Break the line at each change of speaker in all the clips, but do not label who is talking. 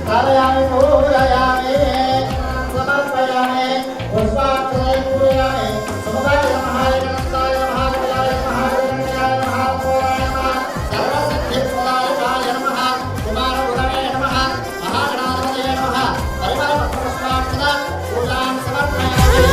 स्थापयामि पूजयामि समर्पयामि पुष्पाक्षरे पूजयामि समुदाय नमः गणेशाय नमः कलाय नमः गणेशाय नमः पूर्णाय नमः सर्वसिद्धिप्रदायकाय नमः कुमारगुरवे नमः महागणाधिपतये नमः परिमलपुष्पाक्षरा पूजां समर्पयामि।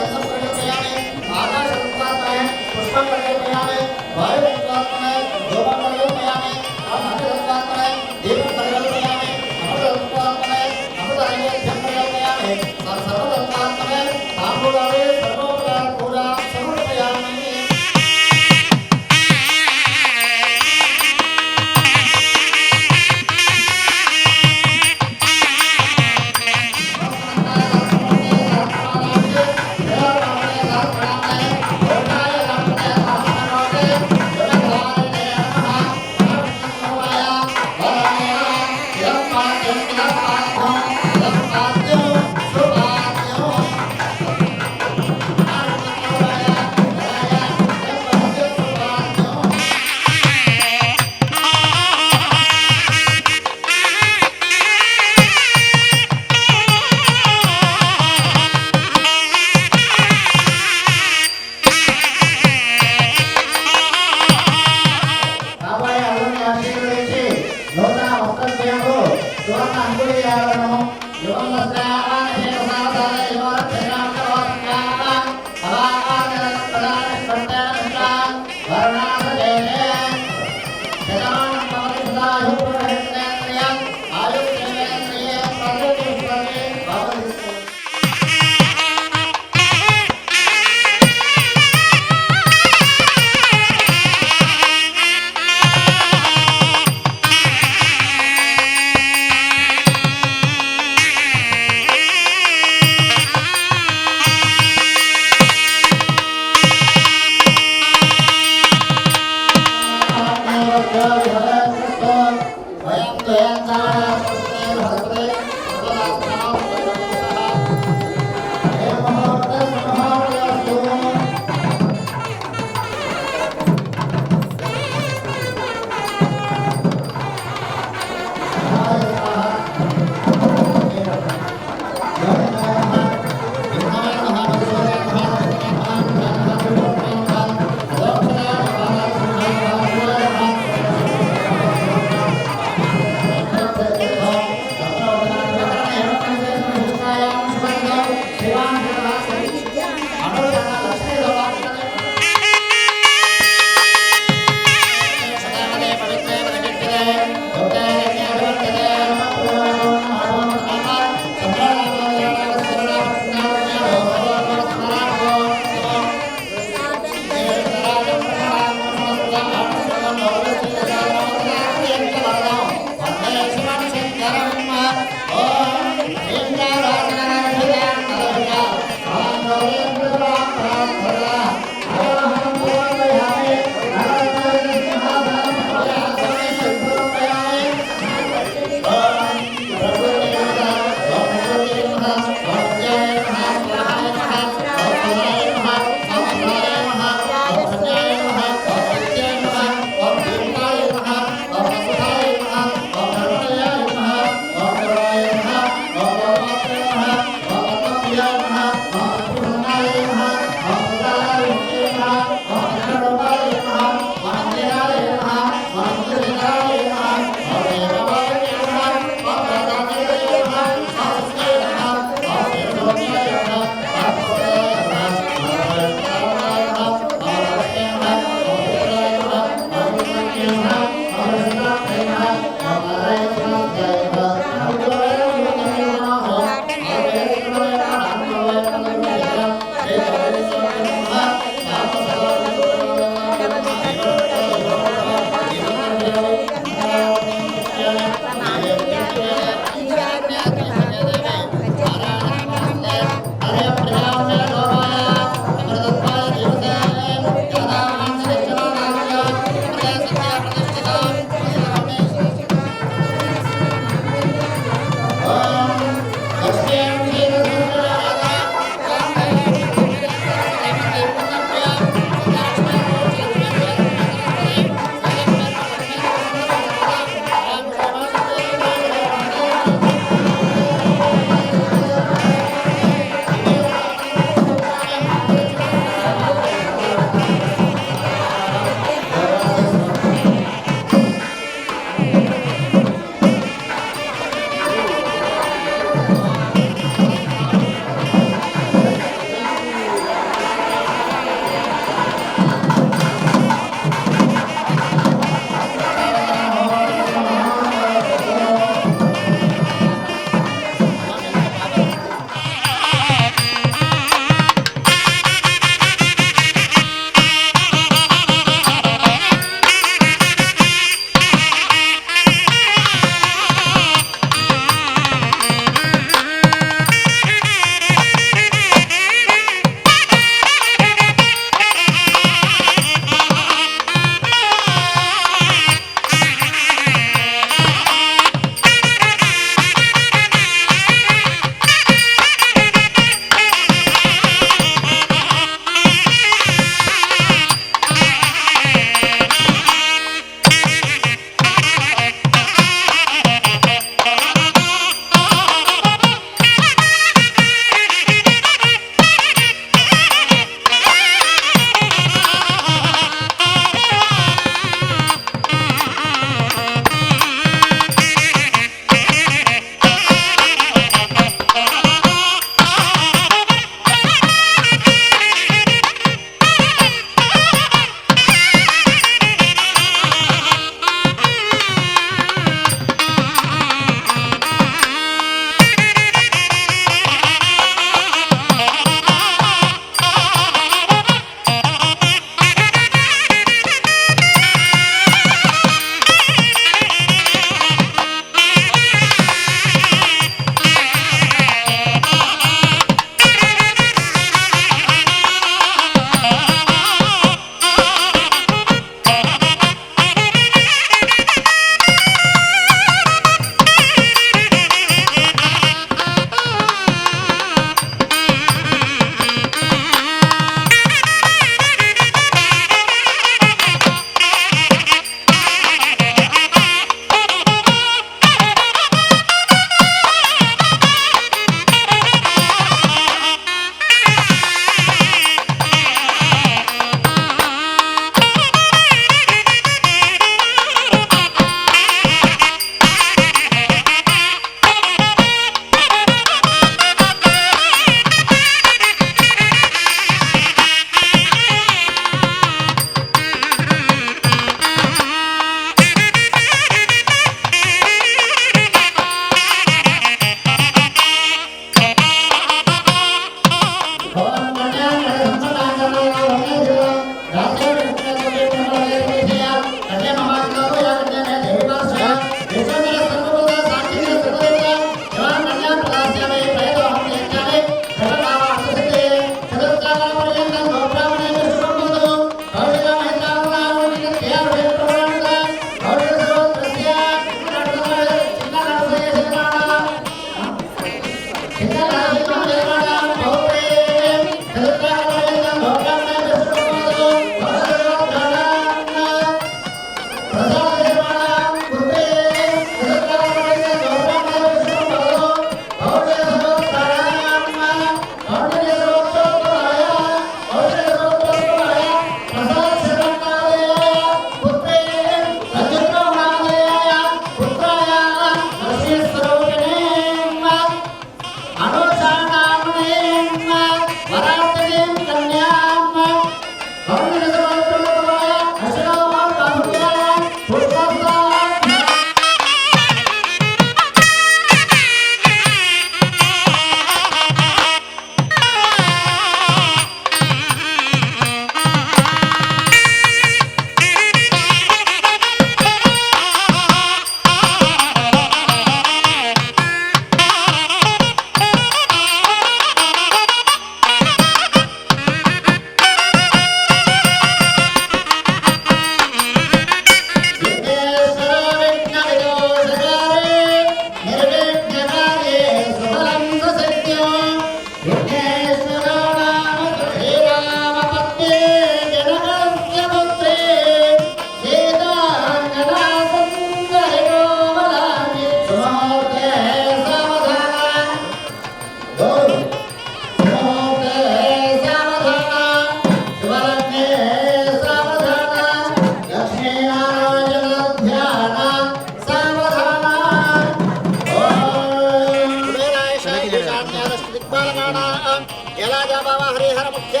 ముఖ్య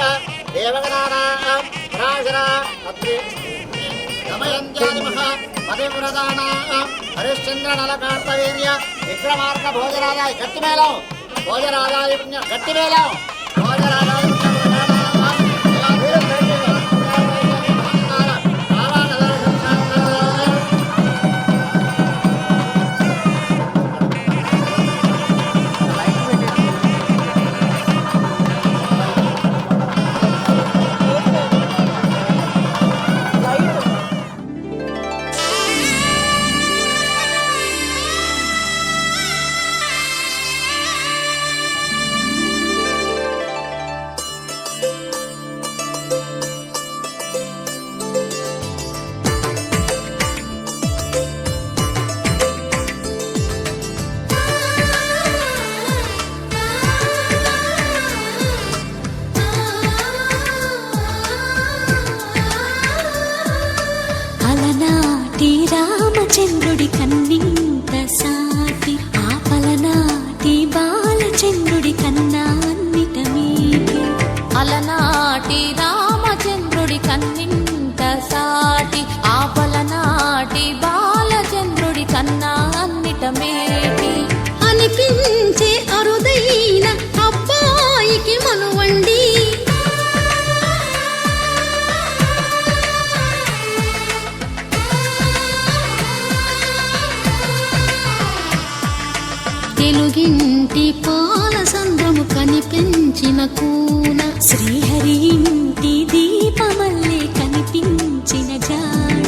దేవగణానాం రాజన అత్రి దమయంత్యాదిమః పతివ్రతానాం హరిశ్చంద్ర నలకాంతవీర్య విక్రమార్క భోజరాజాయ గట్టిమేళం భోజరాజాయ పుణ్య గట్టిమేళం భోజరాజాయ
రామచంద్రుడి కన్నింత సాటి ఆపలనాటి బాలచంద్రుడి కన్నా అన్నిట మీటి అలనాటి రామచంద్రుడి కన్నింత సాటి ఆపలనాటి బాలచంద్రుడి కన్నా అన్నిట మేటి అనిపించే అరుదైన అబ్బాయికి మనువండి తెలుగింటి పాల సంద్రము కనిపించిన కూన శ్రీహరి ఇంటి దీపమల్లే కనిపించిన జాడ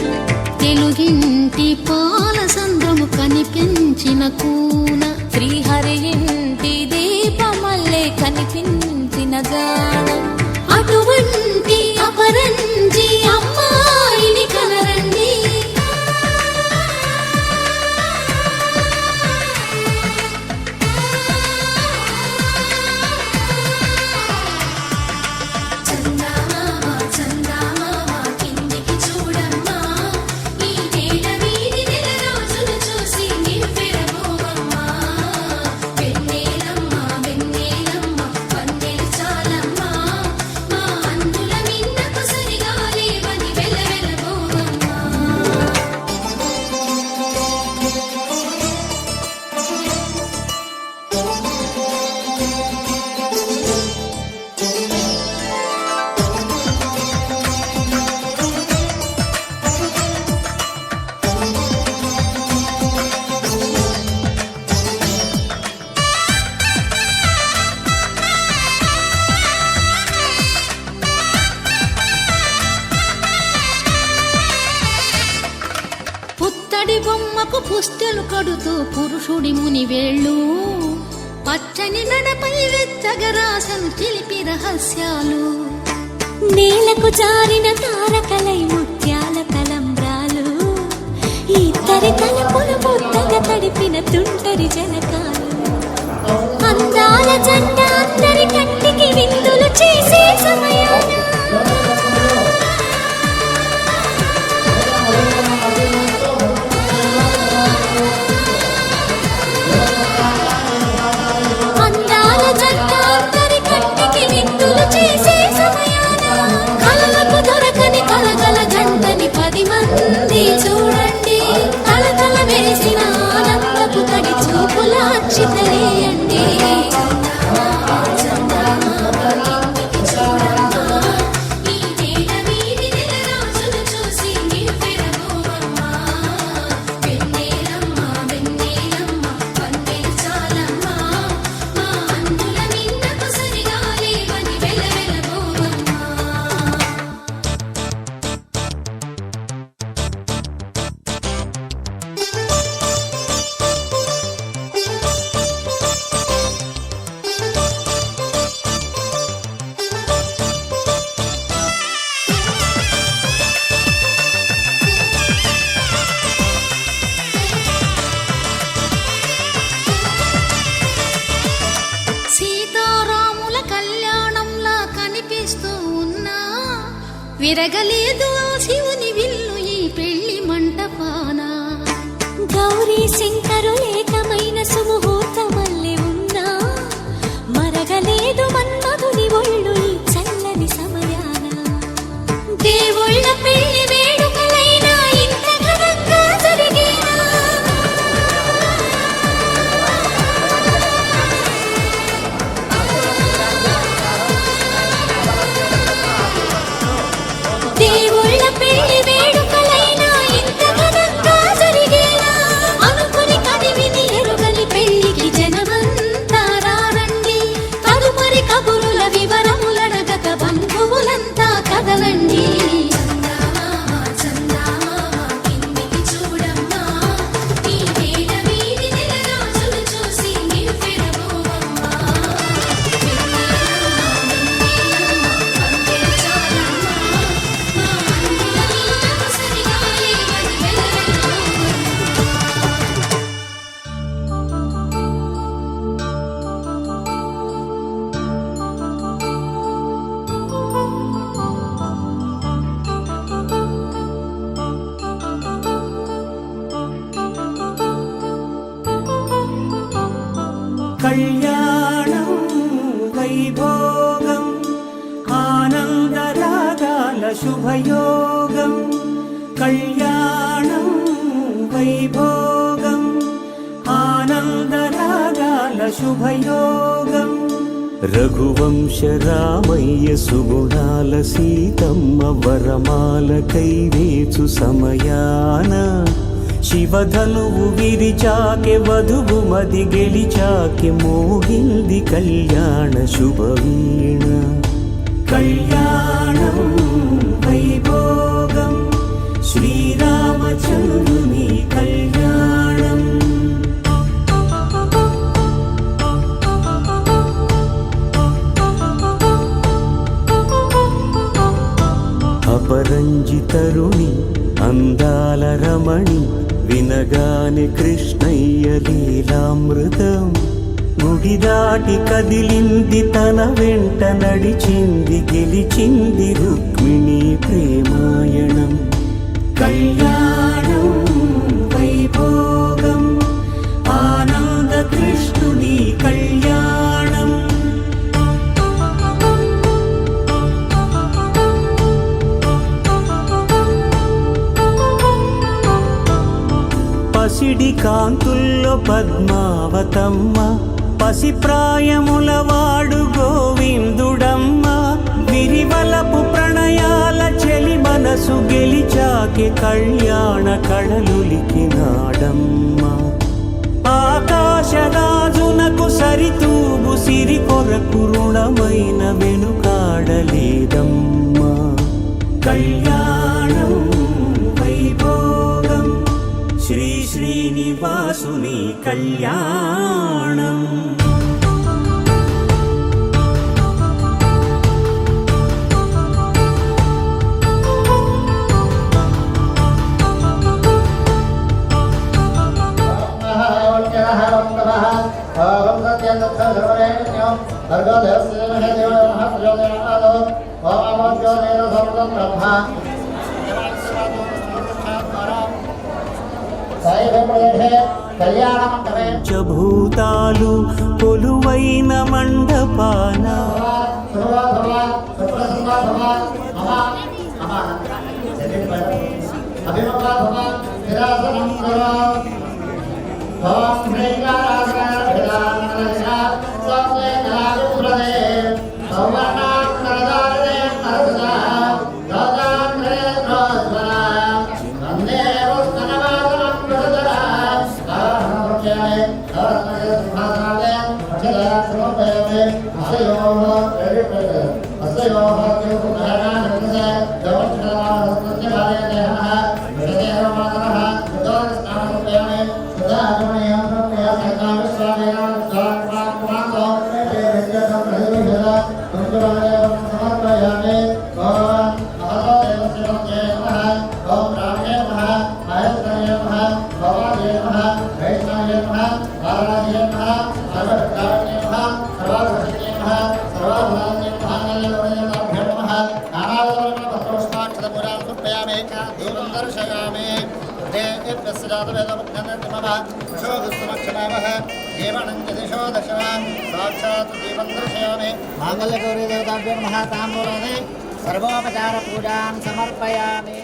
తెలుగింటి పాల సంద్రము కనిపించిన కూన శ్రీహరి ఇంటి దీపమల్లే కనిపించిన జాడ అటువంటి అపరంజి అమ్మాయిని కనరండి బొమ్మకు పుస్తెలు కడుతూ పురుషుడి ముని వేళ్ళు పచ్చని నడపై వెచ్చగరాసను చిలిపి రహస్యాలు నేలకు జారిన తారకలై ముత్యాల తలంబ్రాలు ఇద్దరి తలపులు ముద్దగా తడిపిన తుంటరి జనకాలు అందాల జంట అందరి కంటికి విందులు చేసే సమయాన చూడండి తలతల వేసిన ఆనందపు తడి చూపుల అక్షితలేయండి విరగలేదు శివుని విల్లు ఈ పెళ్లి మంటపాన గౌరీ శంకరులేకమైన సుముహూర్తమల్లె ఉన్నా మరగలేదు మన్మధుని ఒళ్ళు ఈ చల్ల
కళ్యాణం వైభోగం ఆనందరాగాల శుభయోగం కళ్యాణం వైభోగం ఆనందరాగాల శుభయోగం రఘువంశ రామయ్య సుగుణాల సీతమ్మ వరమాల కైవేచు సమయాన శివధనువు విరిచాకె వధువు మది గెలిచాకె మోగింది కళ్యాణ శుభవీణ కళ్యాణం వైభోగం శ్రీరామచంద్రుని కళ్యాణం అపరంజితరుణి అందాల రమణి వినగానే కృష్ణయ్య లీలామృతం గుడి దాటి కదిలింది తన వెంట నడిచింది గెలిచింది రుక్మిణి ప్రేమాయణం కళ్యాణం వైభోగం ఆనంద కృష్ణుని కళ్యాణం పసిడి కాంతుల్లో పద్మావతమ్మ పసిప్రాయముల వాడు గోవిందుడమ్మ విరివలపు ప్రణయాల చెలి మనసు గెలిచాకె కళ్యాణ కళలులికినాడమ్మ ఆకాశరాజునకు సరితూగు సిరి కొరకు రుణమైన వెనుకాడలేదమ్మ కళ్యాణం వైభోగం శ్రీ శ్రీనివాసుని కళ్యాణం పంచభూతాలు కొలువైన మండపాన
मांगल्यगौरी देवताभ्यो नमः ताम्बूलानि सर्वोपचार पूजां समर्पयामि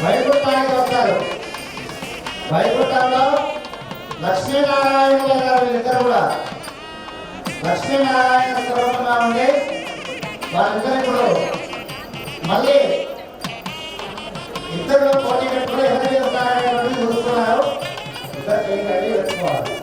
వైకుంఠానికి వస్తారు. వైకుంఠంలో లక్ష్మీనారాయణ గారు వీళ్ళిద్దరు కూడా లక్ష్మీనారాయణ స్వరూపంగా ఉండి వాళ్ళిద్దరు ఇప్పుడు మళ్ళీ ఇద్దరు పోటీ పెట్టుకుని ఎవరు చేస్తారనేటువంటి చూస్తున్నారు. ఇద్దరు చేయాలి పెట్టుకోవాలి.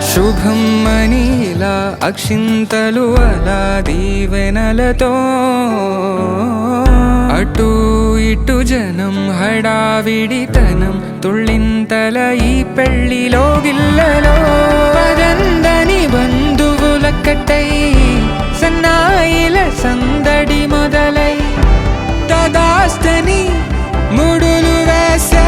శుభం మనీలా అక్షింతలు అలా దీవెనలతో అటు ఇటు జనం హడావిడితనం తుళ్ళింతల ఈ పెళ్లిలో గిల్లలో పదందని బంధువులక్కటై సన్నాయిల సందడి మొదలై తదాస్తని ముడులు వేసే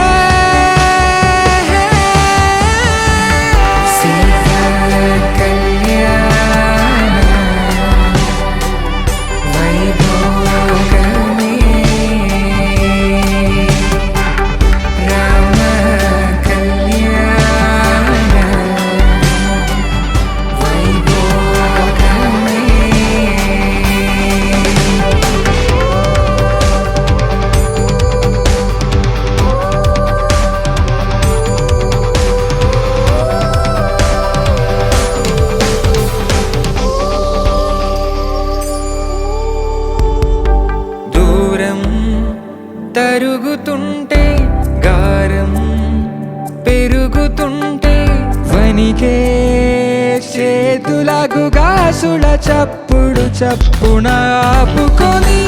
తరుగుతుంటే గారం పెరుగుతుంటే వనికే చేతులకు గాసుల చప్పుడు చప్పున ఆపుకొని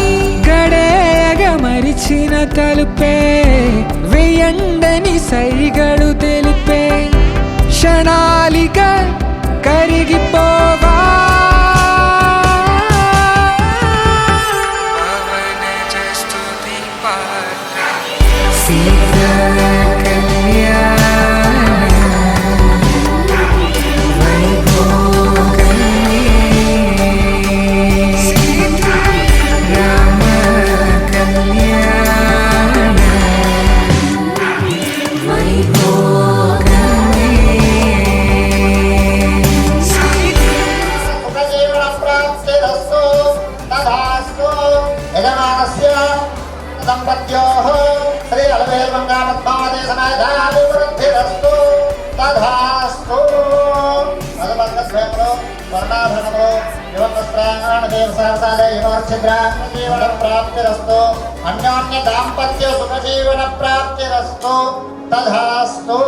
గడేయగ మరిచిన తలుపే వెయ్యండని సైగడు తెలిపే క్షణాలిక కరిగిపోవా
దంపత్యోః శ్రీ అలవేల్మంగాపద్మావతి సమేధాభివృద్ధిరస్తు తథాస్తు. మధుపర్గస్వేములు వర్ణాభరణములు యువస్త్రాణదేవసహసాదే యువఛిద్ర ప్రాప్తిరస్తు. అన్యోన్య దాంపత్య సుఖజీవన ప్రాప్తిరస్తు తథాస్తు.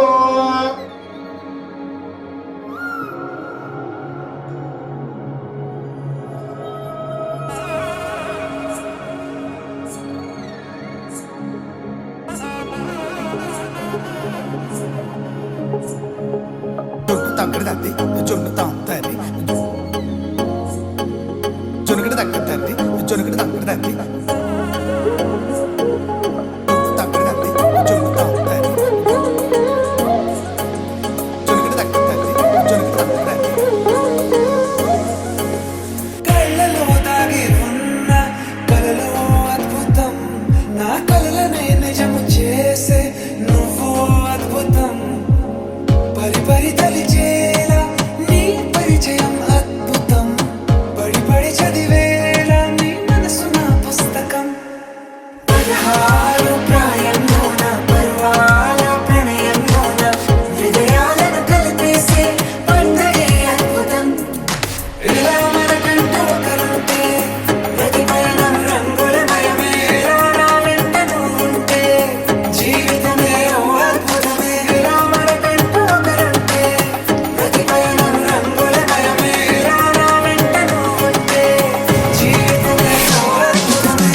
కళ్ళలో దాగి ఉన్న కలలో అద్భుతం, నా కలలనే నిజము చేసే నువ్వు అద్భుతం. పరి పరి తలిచేలా నీ పరిచయం అద్భుతం, పడి పడి చదివేలా నీ మనసు నా పుస్తకం. 16 ప్రాయంలోన పర్వాల ప్రణయంలోన హృదయాలను కలిపేసే పండగే అద్భుతం. ఇలా మనకంటూ ఒకరుంటే ప్రతిపైన రంగులమయమే, ఇలా నా వెంట నువ్వుంటే జీవితమే ఓ అద్భుతమే. ఇలా మనకంటూ ఒకరుంటే ప్రతిపైన రంగులమయమే, ఇలా నా వెంట నువ్వుంటే జీవితమే ఓ అద్భుతమే.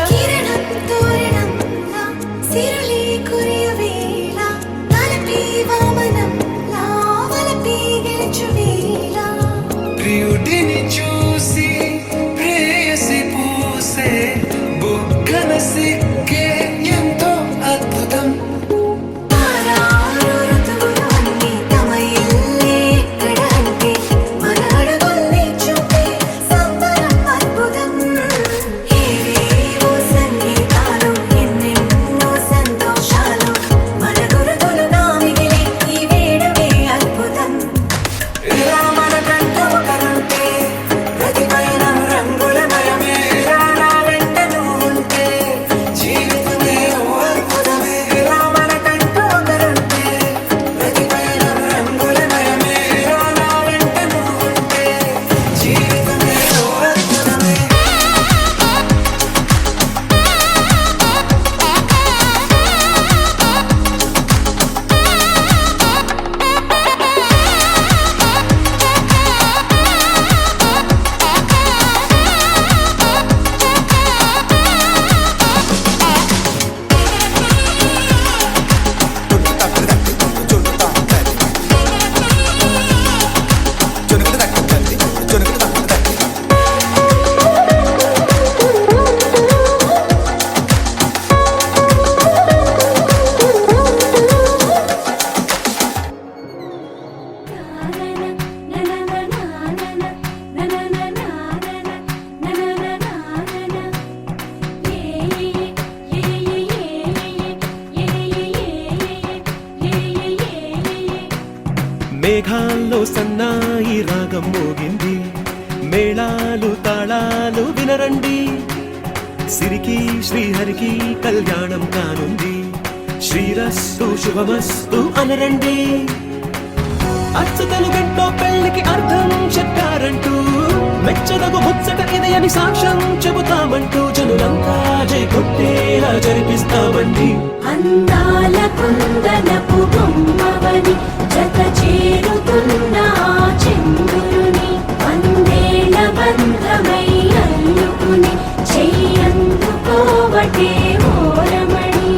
కిరణం తోరణంలా సిరులే కురియవేళ తలపి వామనంలా వలపి గెలుచువేళ
ప్రియుడిని చూసి ప్రేయసి పూసే బుగ్గన సిగ్గే ఎంతో అద్భుతం.
తారారు ఋతువులు అన్నీ తమ ఇల్లే ఎక్కడ అంటే మన అడుగుల్ని చూపే సంబరం అద్భుతం. ఏవేవో సంగీతాలు ఎన్నెన్నో సంతోషాలు
మేఘాల్లో సన్నాయి రాగం మోగింది, మేళాలు తాళాలు వినరండి, సిరికి శ్రీహరికి కళ్యాణం కానుంది, శ్రీరస్తు శుభమస్తు అనరండి. అచ్చతలు గంటో పెళ్లికి అర్థం చెప్పారంటూ, మెచ్చదగు ముచ్చట ఇది అని సాక్ష్యం చెబుతామంటూ, జనులంతా జై కొట్టేలా జరిపిస్తామండి.
అందాల కుందనపు బొమ్మవని జత చేరుతున్న ఆ చంద్రుని, వందేల బంధమై అల్లుకుని చెయ్యందుకోవటే ఓరమణి.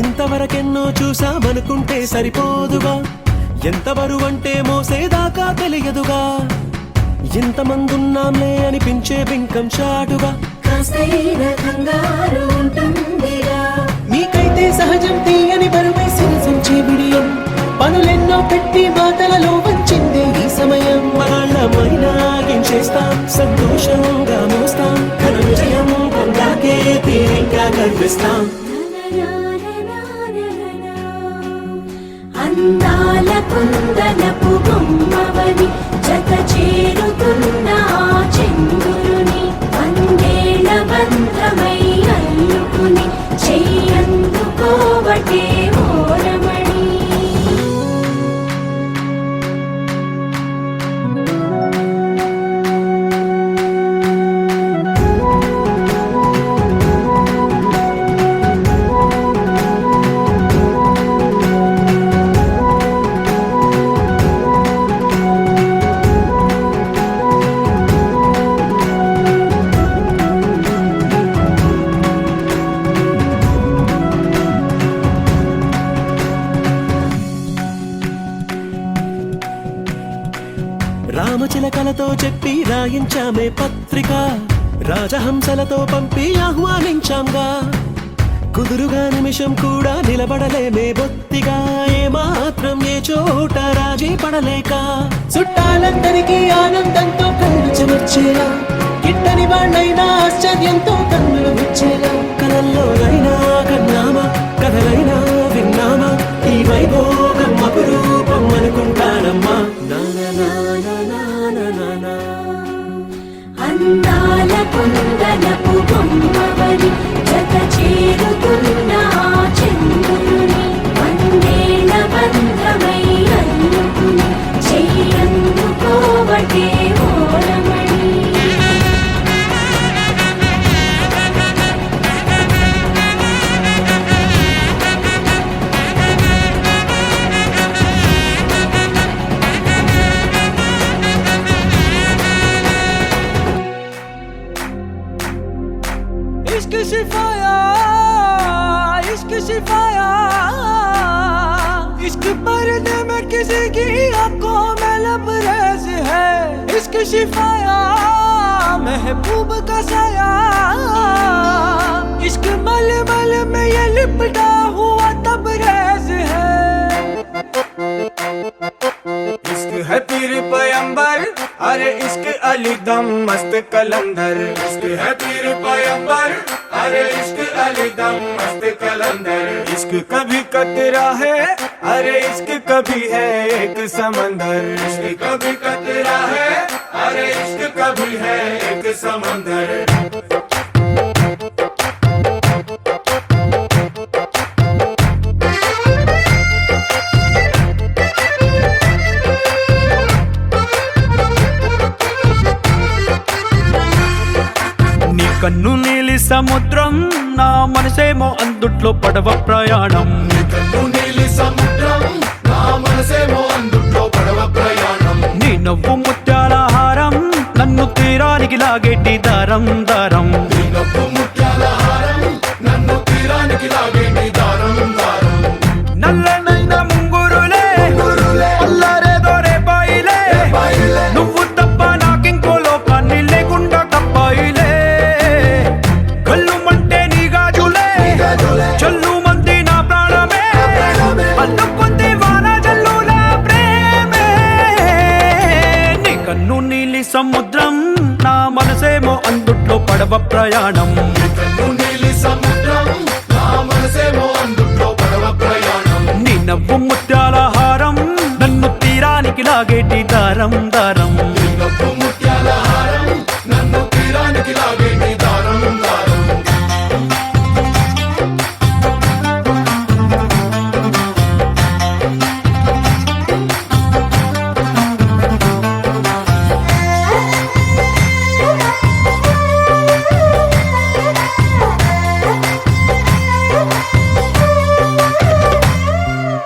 ఇంతవరకెన్నో చూసామనుకుంటే సరిపోదుగా, ఎంత బరువంటే మోసేదాకా తెలియదుగా, ఇంతమందున్నాంలే అనిపించే బింకం చాటుగా,
కాస్తైన కంగారు ఉంటుందిగా.
మీకైతే సహజం తీయని బరువే సిరసించే బిడియం, పనులెన్నో పెట్టి మాటలలో వంచిందే ఈ సమయం. మనాళ్ళమైనా గించేస్తాం, సంతోషంగా మోస్తాం, ఘన విజయం పొందాకే తీరిగ్గా కనిపిస్తాం.
అందాల కుందనపు బొమ్మవని జత చేరుతున్న ఆ చంద్రుని, వందేల బంధమై అల్లుకుని చెయ్యందుకోవటే ఓరమణి.
రామచిలకలతో చెప్పి రాయించామే పత్రిక, రాజహంసలతో పంపి ఆహ్వానించాంగా, కుదురుగా నిమిషం కూడా నిలబడలేమే బొత్తిగా, ఏమాత్రం ఏ చోట రాజీ పడలేక, చుట్టాలందరికీ ఆనందంతో కళ్ళు చెమర్చేలా, గిట్టని వాణ్ణైనా ఆశ్చర్యంతో కన్నులు విచ్చేలా, కలల్లోనైనా కన్నామా కథలైనా విన్నామా, ఈ వైభోగం అపురూపం అనుకుంటానమ్మా.
అందాల కుందనపు బొమ్మవని జత చేరుతున్న ఆ చంద్రుని, వందేల బంధమై అల్లుకుని చెయ్యందుకోవటే ఓరమణి.
इश्क शिफाया, इश्क शिफाया, इश्क पर्दे में किसी की आंखों में लबरेज है, इश्क शिफाया महबूब का साया, इश्क मलमल में ये लिपटा हुआ तबरेज है. इश्क है पीर पैगंबर, अरे इश्क अली दम मस्त कलंदर, इश्क है पीर पैगंबर, अरे इश्क अली दम मस्त कलंदर, इश्क कभी कतरा है, अरे इश्क कभी है एक समंदर, इश्क कभी कतरा है, अरे इश्क कभी है एक समंदर. కన్ను నీలి సముద్రం, నా మనసేమో అందుట్లో పడవ ప్రయాణం,
కన్ను నీలి సముద్రం, నా మనసేమో అందుట్లో పడవ ప్రయాణం,
నీ నవ్వు ముత్యాల హారం, నన్ను తీరానికి లాగేటి దారం దారం,
నీ నవ్వు ముత్యాల హారం, నన్ను తీరానికి
తీరానికి లాగేటి దారం దారం
నల్లనైన ముంగురులే అల్లారేదో రేపాయిలే నువ్వు తప్ప నాకింకో లోకాన్ని లేకుండా తప్పాయిలే కళ్ళుమంటే నీ గాజులే చల్లు మంది నా ప్రాణమే అల్లుకుంది వాన జల్లుల ప్రేమే నీ కన్ను నీలి సముద్రం నా మనసేమో అందుట్లో పడవ ప్రయాణం
కన్ను నీలి సముద్రం నా మనసేమో అందుట్లో పడవ ప్రయాణం
నీ నవ్వు ముత్యాల హారం నన్ను తీరానికి లాగేటి దారం దారం
నిన్నప్పు ముత్యాల హారం నన్ను తీరానికి లాగేటి దారం దారం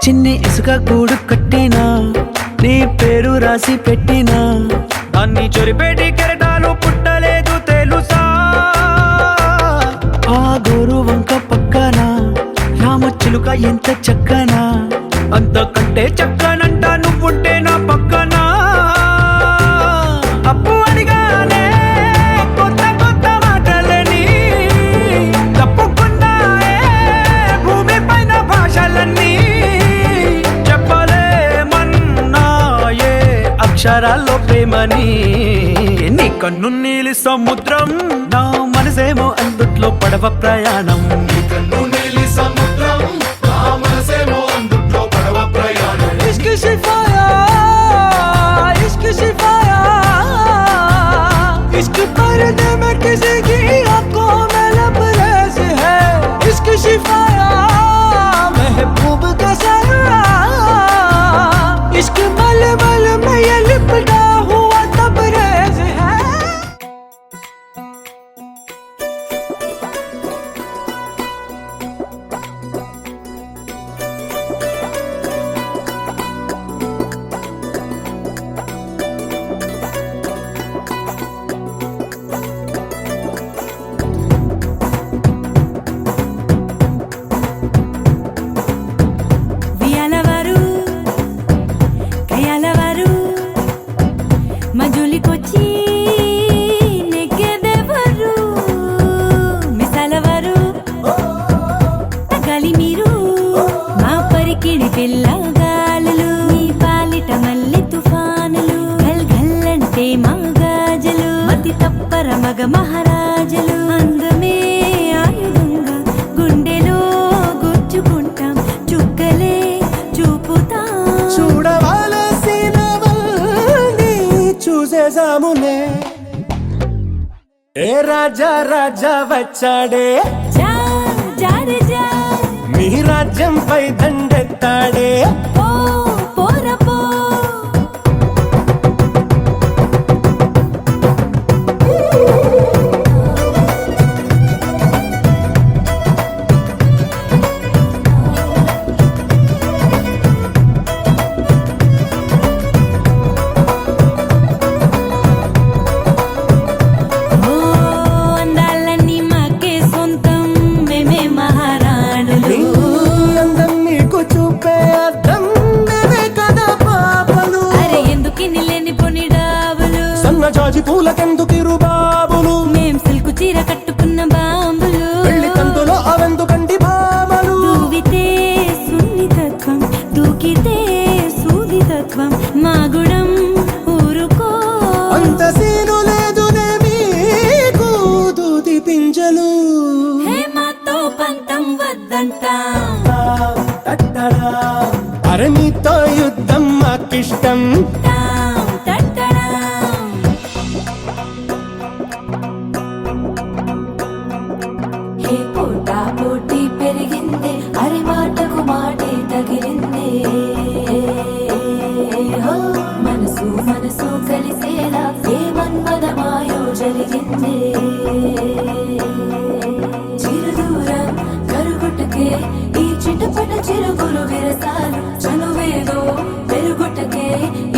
చిన్ని ఇసుక గూడు కట్టినా నీ పేరు రాసి పెట్టినా దాన్ని చొరిపేటి కెరటాలు పుట్టలేదు తెలుసా ఆ గోరు వంక పక్కన రామచిలుక ఎంత చక్కనా అంతకంటే చక్కనంట నువ్వుంటే నా పక్కన అప్పు అడిగానే కొత్త కొత్త మాటలని తప్పుకున్నాయే భూమి పైన భాషలన్నీ చెప్పలేమన్నాయే అక్షరాల్లో ప్రేమని నీ కన్ను నీలి సముద్రం నా మనసేమో అందుట్లో పడవ ప్రయాణం
కన్ను నీలి సముద్రం నా మనసేమో అందుట్లో పడవ ప్రయాణం
इश्क सिखाया इश्क सिखाया इश्क पर्दे में किसी की आंखों में लबरेज है इश्क सिखाया महबूब का साया इश्क मलमल में ये लिपटा हुआ तबरेज है
వియాలవారు కయాలవారు మజులికొచ్చి నెగ్గెదెవరు మిసాలవారు తగాలి మీరు మా పరికిడి పిల్లగాలులు మీ పాలిట మల్లె తుఫానులు గల్ గల్లంటే మా గాజలు మతి తప్పర మగ మహారాజులు అందమే ఆయుధంగా గుండెలో గుచ్చుకుంటాం చుక్కలే చూపుతాం
చూడవలసినవన్నీ చూసేసాములే ఏ రాజా రాజా వచ్చాడే
జా జారే జా
మీ రాజ్యంపై దండెత్తాడే
పో పోరా పో ఓ అందాలన్నీ మాకే సొంతం మేమే మహారాణులు
నీ అందం మీకు చూపే అర్థం మేమే కదా పాపలు
అరే ఎందుకు నిలేని పొనిడావులు
సన్నజాజి పూలకెందుకిరు బాబులు
మేం సిల్కు చీర కట్టుకున్న బాంబులు
పెళ్లి తంతులో అవెందుకంటి భామలు
దూవితే సున్నితత్వం దూకితే సూదితత్వం మా గుణం ఊరుకో
అంత సీను లేదునే మీకు దూది పింజలు
హే మాతో పంతం వద్దంటా
అరే నీతో యుద్ధం మాకిష్టం
టాం టట్టడాం. హే పోటా పోటీ పెరిగిందే అరే మాటకు మాటే తగిలిందే హో, మనసు మనసు కలిసేలా ఏ మన్మదమాయో జరిగిందే చిరుదూరం కరుగుటకే ఈ చిటపట చిరుగులు విరసాలు చనువేదో పెరుగుటకే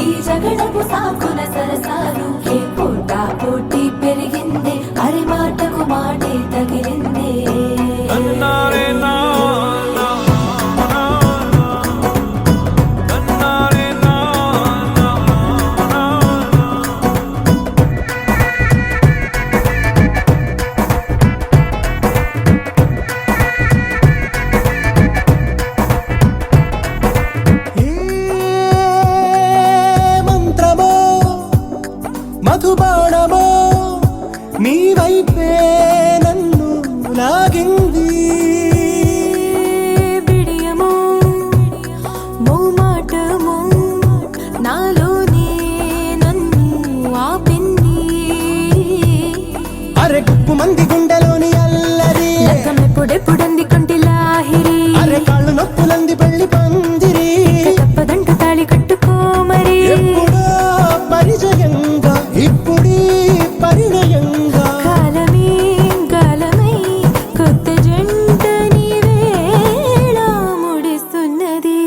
ఈ జగడపు సాకున సరసాలు ఏ పోటా పోటీ పెరిగిందే అరే మాటకు మాటే తగిలిందే
అన్నారే నా వైపే నన్ను లాగింది.
బిడియము మోమాటము నాలోనే నన్ను ఆపింది.
అరె గుప్పు మంది గుండెలోని అల్లరి,
లగ్గమెప్పుడెప్పుడంది కంటి లాహిరి.
అరె కాళ్ళు నొప్పులంది పెళ్లి పందిరి.
తప్పదంట తాళి కట్టుకోమరి.
ఎప్పుడో పరిచయంగా ఇప్పుడీ పరిణయంగా.
కాలమే గాలమై కొత్త జంట నీవేళ ముడిస్తున్నది.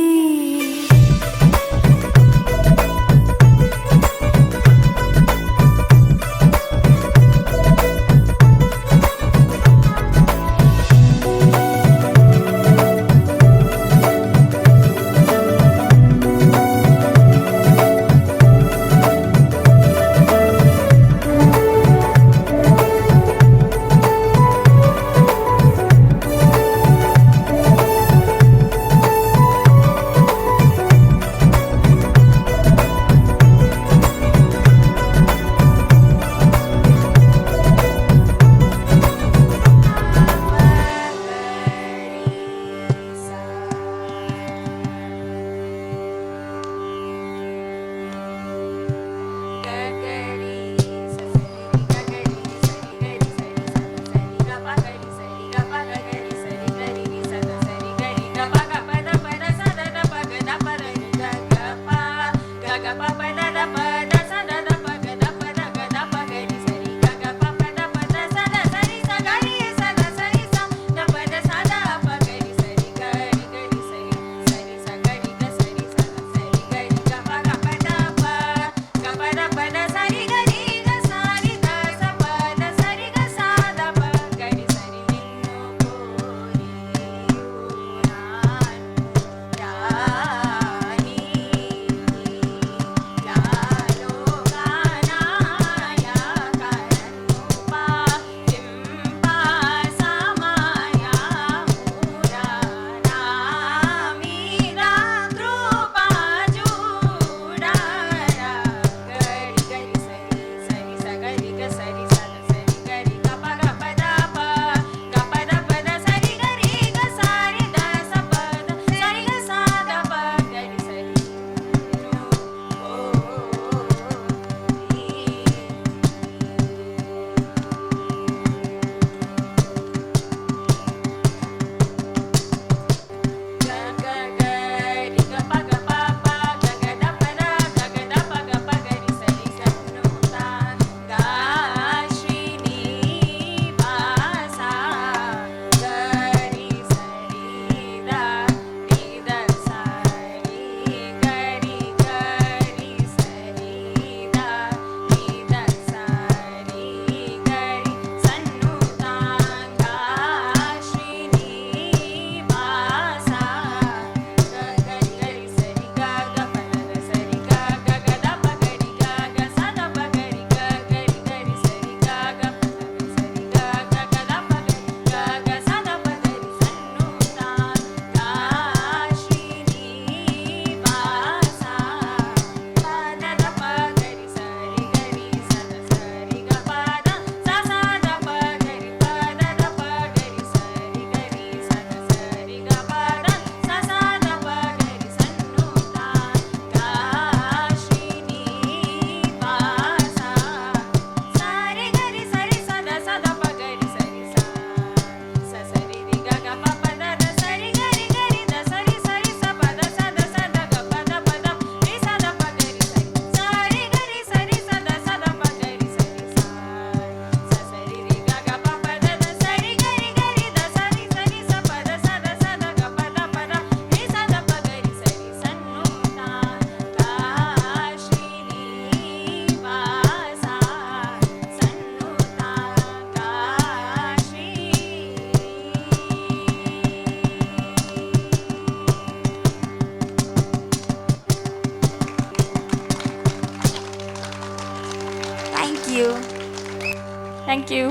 Thank you.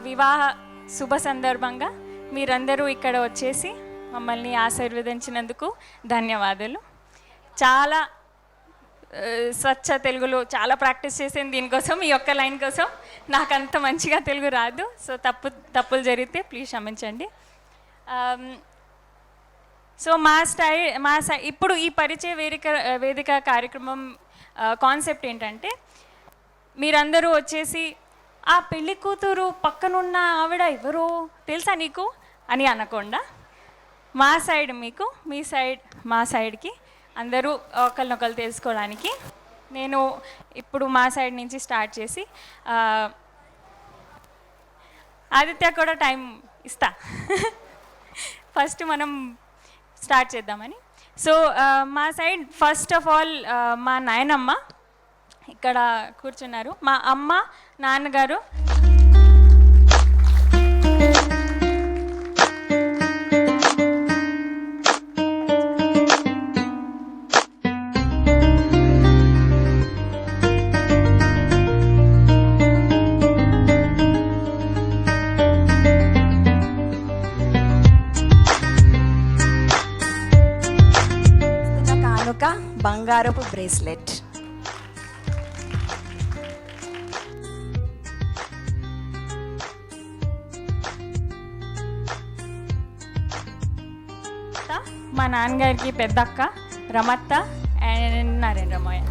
వివాహ శుభ సందర్భంగా మీరందరూ ఇక్కడ వచ్చేసి మమ్మల్ని ఆశీర్వదించినందుకు ధన్యవాదాలు. చాలా స్వచ్ఛ తెలుగులో చాలా ప్రాక్టీస్ చేసాను దీనికోసం, ఈ ఒక్క లైన్ కోసం. నాకు అంత మంచిగా తెలుగు రాదు, సో తప్పులు జరిగితే ప్లీజ్ క్షమించండి. సో మా ఇప్పుడు ఈ పరిచయ వేదిక కార్యక్రమం కాన్సెప్ట్ ఏంటంటే, మీరందరూ వచ్చేసి ఆ పెళ్లి కూతురు పక్కనున్న ఆవిడ ఎవరో తెలుసా నీకు అని అనకుండా, మా సైడ్ మీకు, మీ సైడ్ మా సైడ్కి అందరూ ఒకరినొకరు తెలుసుకోవడానికి నేను ఇప్పుడు మా సైడ్ నుంచి స్టార్ట్ చేసి ఆదిత్య కూడా టైం ఇస్తా ఫస్ట్ మనం స్టార్ట్ చేద్దామని. సో మా సైడ్ ఫస్ట్ ఆఫ్ ఆల్ మా నాయనమ్మ ఇక్కడ కూర్చున్నారు, మా అమ్మ నాన్నగారు,
కానుక బంగారపు బ్రేస్లెట్.
మా నాన్నగారికి పెద్దక్క రమత్త అండ్ నరేంద్రమయ్య.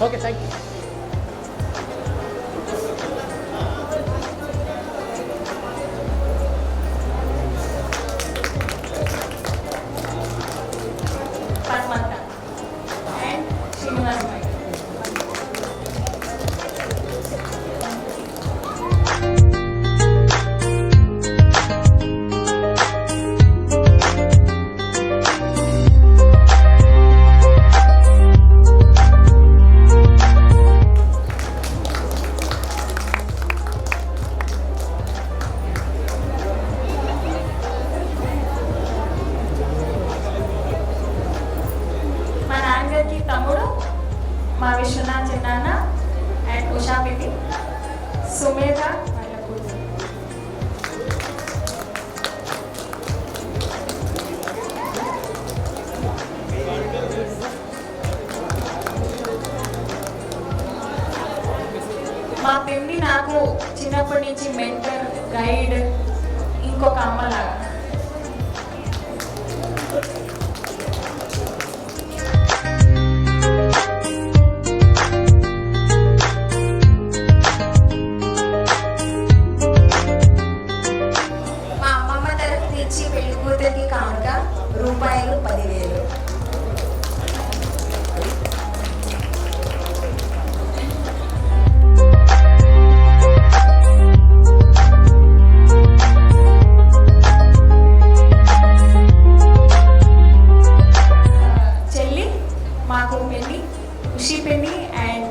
Okay, thank you.
పద్మక్క అండ్ శ్రీనివాసమయ్య. మా నాన్నగారికి తమ్ముడు మా విశ్వనాథ్ చిన్నాన్న అండ్ ఉషా పిటి, సుమేధ వాళ్ళ కూతురు. మా పిన్ని నాకు చిన్నప్పటి నుంచి మెంటర్, గైడ్, ఇంకొక అమ్మలాగా.
మా అమ్మమ్మ తరఫు నుంచి పెళ్లి కూతురికి కానుక రూపాయలు 10,000.
చెల్లి మాకు పెళ్ళి ఖుషి పెళ్ళి అండ్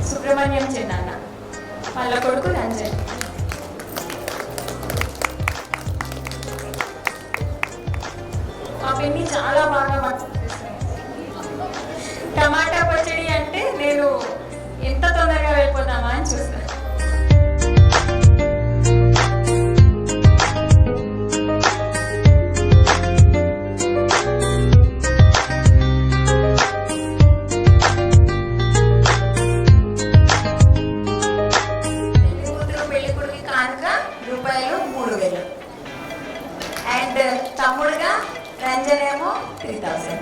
సుబ్రహ్మణ్యం చిన్నాన్న వాళ్ళ కొడుకు రంజన్. మా పెళ్ళి చాలా బాగా వంట చేస్తుంది. టమాటా పచ్చడి అంటే నేను ఎంత తొందరగా వెళ్ళిపోతామా అని చూస్తాను.
పెళ్లి కూతురు పెళ్లి కొడుకు కానుక రూపాయలు 3,000. అండ్ తమ్ముడుగా రంజన్ ఏమో 3,000.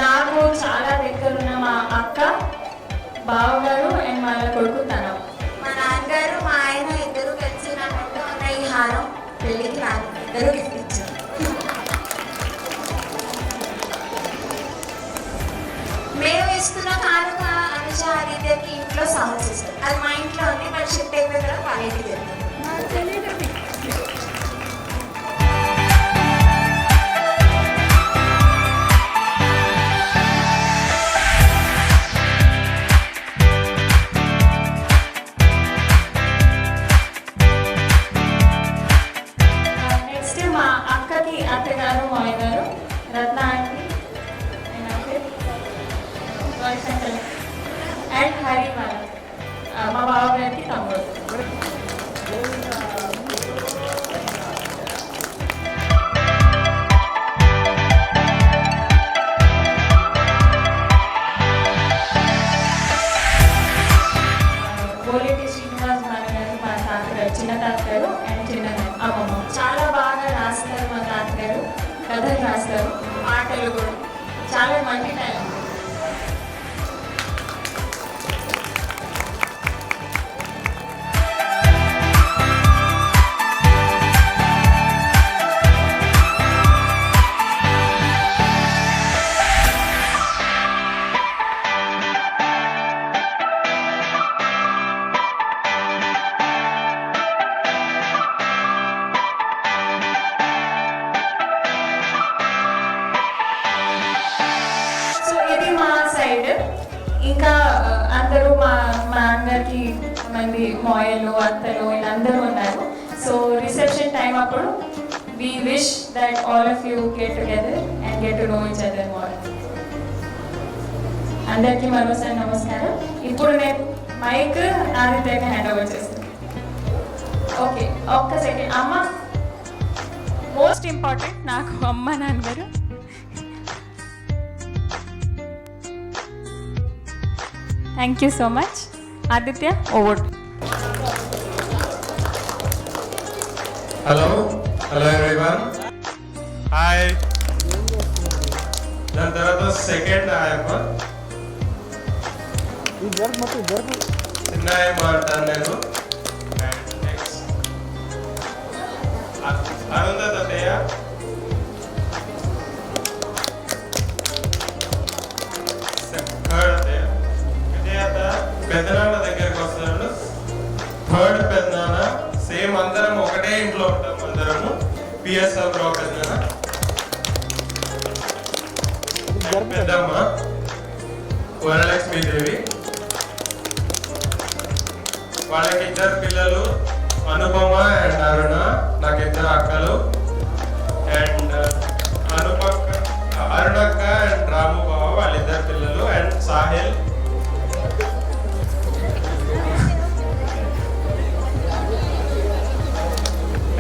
నాకు చాలా దగ్గరున్న మా అక్క, బావగారు అండ్ వాళ్ళ కొడుకు తనం.
మా నాన్నగారు మా ఆయన ఇద్దరు కలిసి నా వెంట ఉన్న ఈ హారం పెళ్లికి నాకు ఇద్దరు గిఫ్ట్ ఇచ్చారు. మేము ఇస్తున్న కానుక అనుష ఆదిత్యకి ఇంట్లో సౌండ్ సిస్టమ్. అది మా ఇంట్లో ఉంది, మరి షిఫ్ట్ అయిపోయిన తర్వాత వాళ్ళ ఇంటికి వెళ్తాం.
నెక్స్ట్ మా అక్కకి అత్తగారు, మామయ్య గారు, రత్న ఆంటీ, తాతగారు అండ్ చిన్న అమ్మమ్మ. చాలా బాగా రాస్తారు మా తాతగారు, కథలు రాస్తారు, పాటలు కూడా చాలా మంచి టాలెంట్. ఇంకా అందరూ మా నాన్నగారికి మంది మాయలు అత్తలు వీళ్ళందరూ ఉన్నారు. సో రిసెప్షన్ టైం అప్పుడు we wish that all of you get together and get to know each other more. అందరికీ మరోసారి నమస్కారం. ఇప్పుడు నేను మైక్ ఆదిత్యకి హ్యాండ్ ఓవర్ చేస్తాను. ఓకే, ఒక్క సెకండ్. అమ్మ మోస్ట్ ఇంపార్టెంట్ నాకు అమ్మ నాన్నగారు. Thank you so much. Aditya, over.
Hello everyone. Hi. దాని తర్వాత సెకండ్ ఆయమ్మ చిన్న ఆయమ్మ అంటాను నేను. అండ్ నెక్స్ట్ అరుంధతి అత్తయ్య, థర్డ్ అత్తయ్య. పెద్దనాన్న దగ్గరికి వస్తున్నాడు. థర్డ్ పెద్దనాన్న. సేమ్ అందరం ఒకటే ఇంట్లో ఉంటాం అందరము. పిఎస్ఆర్ రావు పెద్దనాన్న. పెద్దమ్మ వరలక్ష్మీదేవి. వాళ్ళకి 2 పిల్లలు, అనుపమ అండ్ అరుణ. నాకు 2 అక్కలు. అండ్ అరుణక్క అండ్ రాము బావ వాళ్ళ 2 పిల్లలు. అండ్ సాహిల్.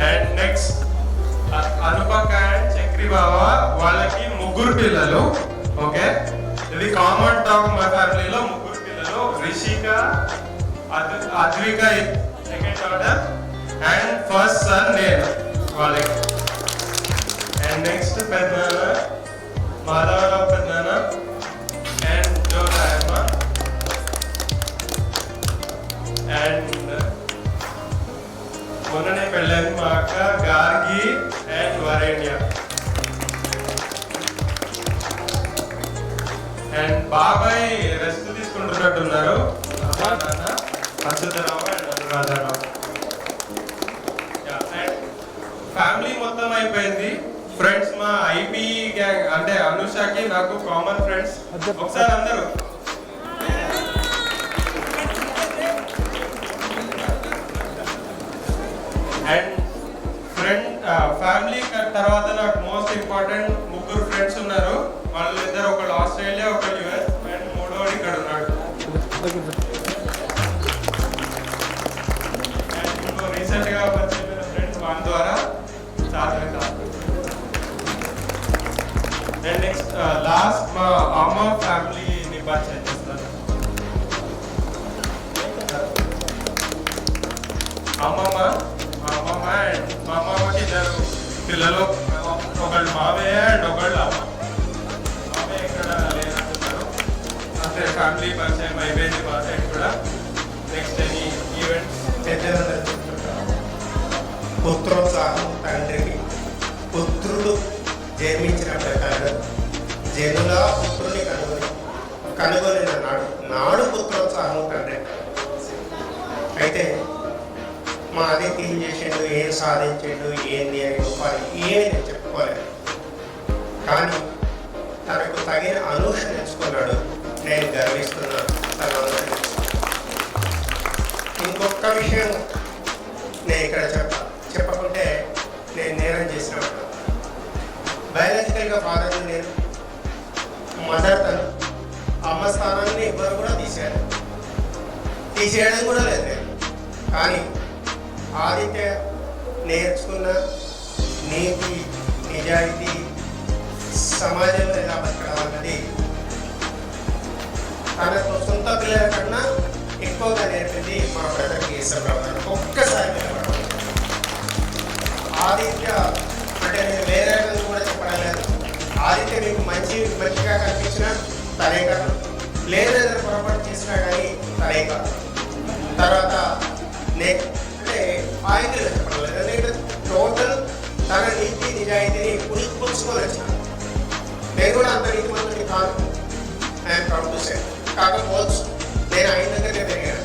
అండ్ నెక్స్ట్ అనుపక అండ్ చక్రి బావ వాళ్ళకి 3 పిల్లలు. ఓకే, ఇది కామన్ టాక్ మా ఫ్యామిలీలో. 3 పిల్లలు. Rishika, Advika second daughter and first son నేను వాళ్ళకి. అండ్ నెక్స్ట్ పెద్దనాన్న మాధవరావు పెద్దనాన్న అండ్ జోరాయమ్మ. అండ్ మొన్ననే పెళ్ళైంది మా అక్క గార్గి అండ్ వరేణ్య. అండ్ బాబాయ్ రెస్ట్ తీసుకుంటున్నట్టున్నారు. నాన్న అచ్యుతరావు అండ్ అనురాధారావు. ఫ్యామిలీ మొత్తం అయిపోయింది. ఫ్రెండ్స్ మా ఐపీ గ్యాంగ్ అంటే అనుషాకి నాకు కామన్ ఫ్రెండ్స్. ఒకసారి అందరూ అండ్ ఫ్యామిలీ తర్వాత నాకు మోస్ట్ ఇంపార్టెంట్ 3 ఫ్రెండ్స్ ఉన్నారు. వాళ్ళిద్దరు, ఒకళ్ళు ఆస్ట్రేలియా, ఒకళ్ళు యుఎస్ అండ్ 3వాడు ఇక్కడ ఉన్నాడు. అండ్ రీసెంట్ గా పరిచయమైన ఫ్రెండ్స్ వాళ్ళ ద్వారా చాలా. అండ్ నెక్స్ట్ లాస్ట్ మా అమ్మ ఫ్యామిలీని పరిచయం చేస్తాను. అమ్మమ్మ అండ్ మా అమ్మమ్మకి 2 పిల్లలు. ఒకళ్ళు మావయ్య అండ్ ఒకళ్ళు అమ్మ. మావయ్య ఇక్కడ లేనంటున్నారు. అంటే ఫ్యామిలీ పరిచయం అయిపోయింది మా సైడ్ కూడా. నెక్స్ట్ ఎనీ ఈవెంట్స్
పుత్రోత్సాహం తండ్రికి. పుత్రుడు జన్మించిన ప్రకారం జనుల పుత్రుని కనుగొనిన నాడు పుత్రోత్సాహం తండ్రి. అయితే మా ఆదిత్య ఏం చేసిండు, ఏం సాధించిండు, ఏంది అని గొప్పని ఏమి నేను చెప్పుకోలేదు. కానీ తనకు తగిన అనూషణ ఎంచుకున్నాడు. నేను గర్విస్తున్నాను తన అనూషణ. ఇంకొక విషయం నేను ఇక్కడ చెప్పకుంటే నేను నేరం చేసినప్పుడు. బయాలజికల్గా ఫాదర్ని నేను, మదర్ తను. అమ్మ స్థానాన్ని ఎవరు కూడా తీసేయడం కూడా లేదు నేను. కానీ ఆదిత్య నేర్చుకున్న నీతి, నిజాయితీ, సమాజంలో ఎలా బతకడం అన్నది తనకు సొంత పిల్లల కన్నా ఎక్కువగా నేర్పింది మా బ్రదర్ కేశవరావు గారు. ఒక్కసారి నిలబడడం. తనే కాదు, లేదు ఏదైనా పొరపాటు చేసినా కానీ తనే కాదు. తర్వాత అంటే ఆయుధులు చెప్పడం లేదు, టోటల్ తన నీతి నిజాయితీని పులుచుకొని వచ్చినాను. నేను కూడా అంత నీతిమంతుని కాదు, ఐఎమ్ ప్రౌడ్ టు సే. కాకపోవచ్చు నేను ఆయన దగ్గరనే పెరిగాను,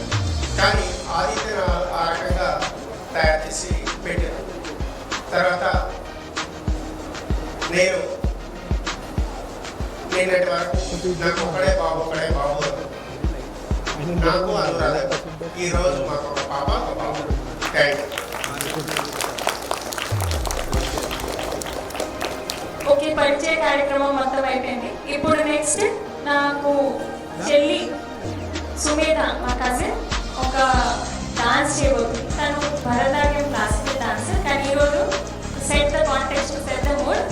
కానీ ఆదిత్యను ఆ రకంగా తయారు చేసి పెట్టాను. తర్వాత నేను నిన్నటి వరకు నాకు ఒకడే బాబు నాకు అనురాధ. ఈరోజు మాకు ఒక పాప ఒక బాబు. Thank you.
ఓకే, పరిచయ కార్యక్రమం మొత్తం అయిపోయింది. ఇప్పుడు నెక్స్ట్ నాకు చెల్లి సుమేధ, మా కజిన్, ఒక డాన్స్ చేయబోతుంది. తను భరతనాట్యం క్లాసికల్ డాన్స్, కానీ ఈరోజు set the context, set the mood,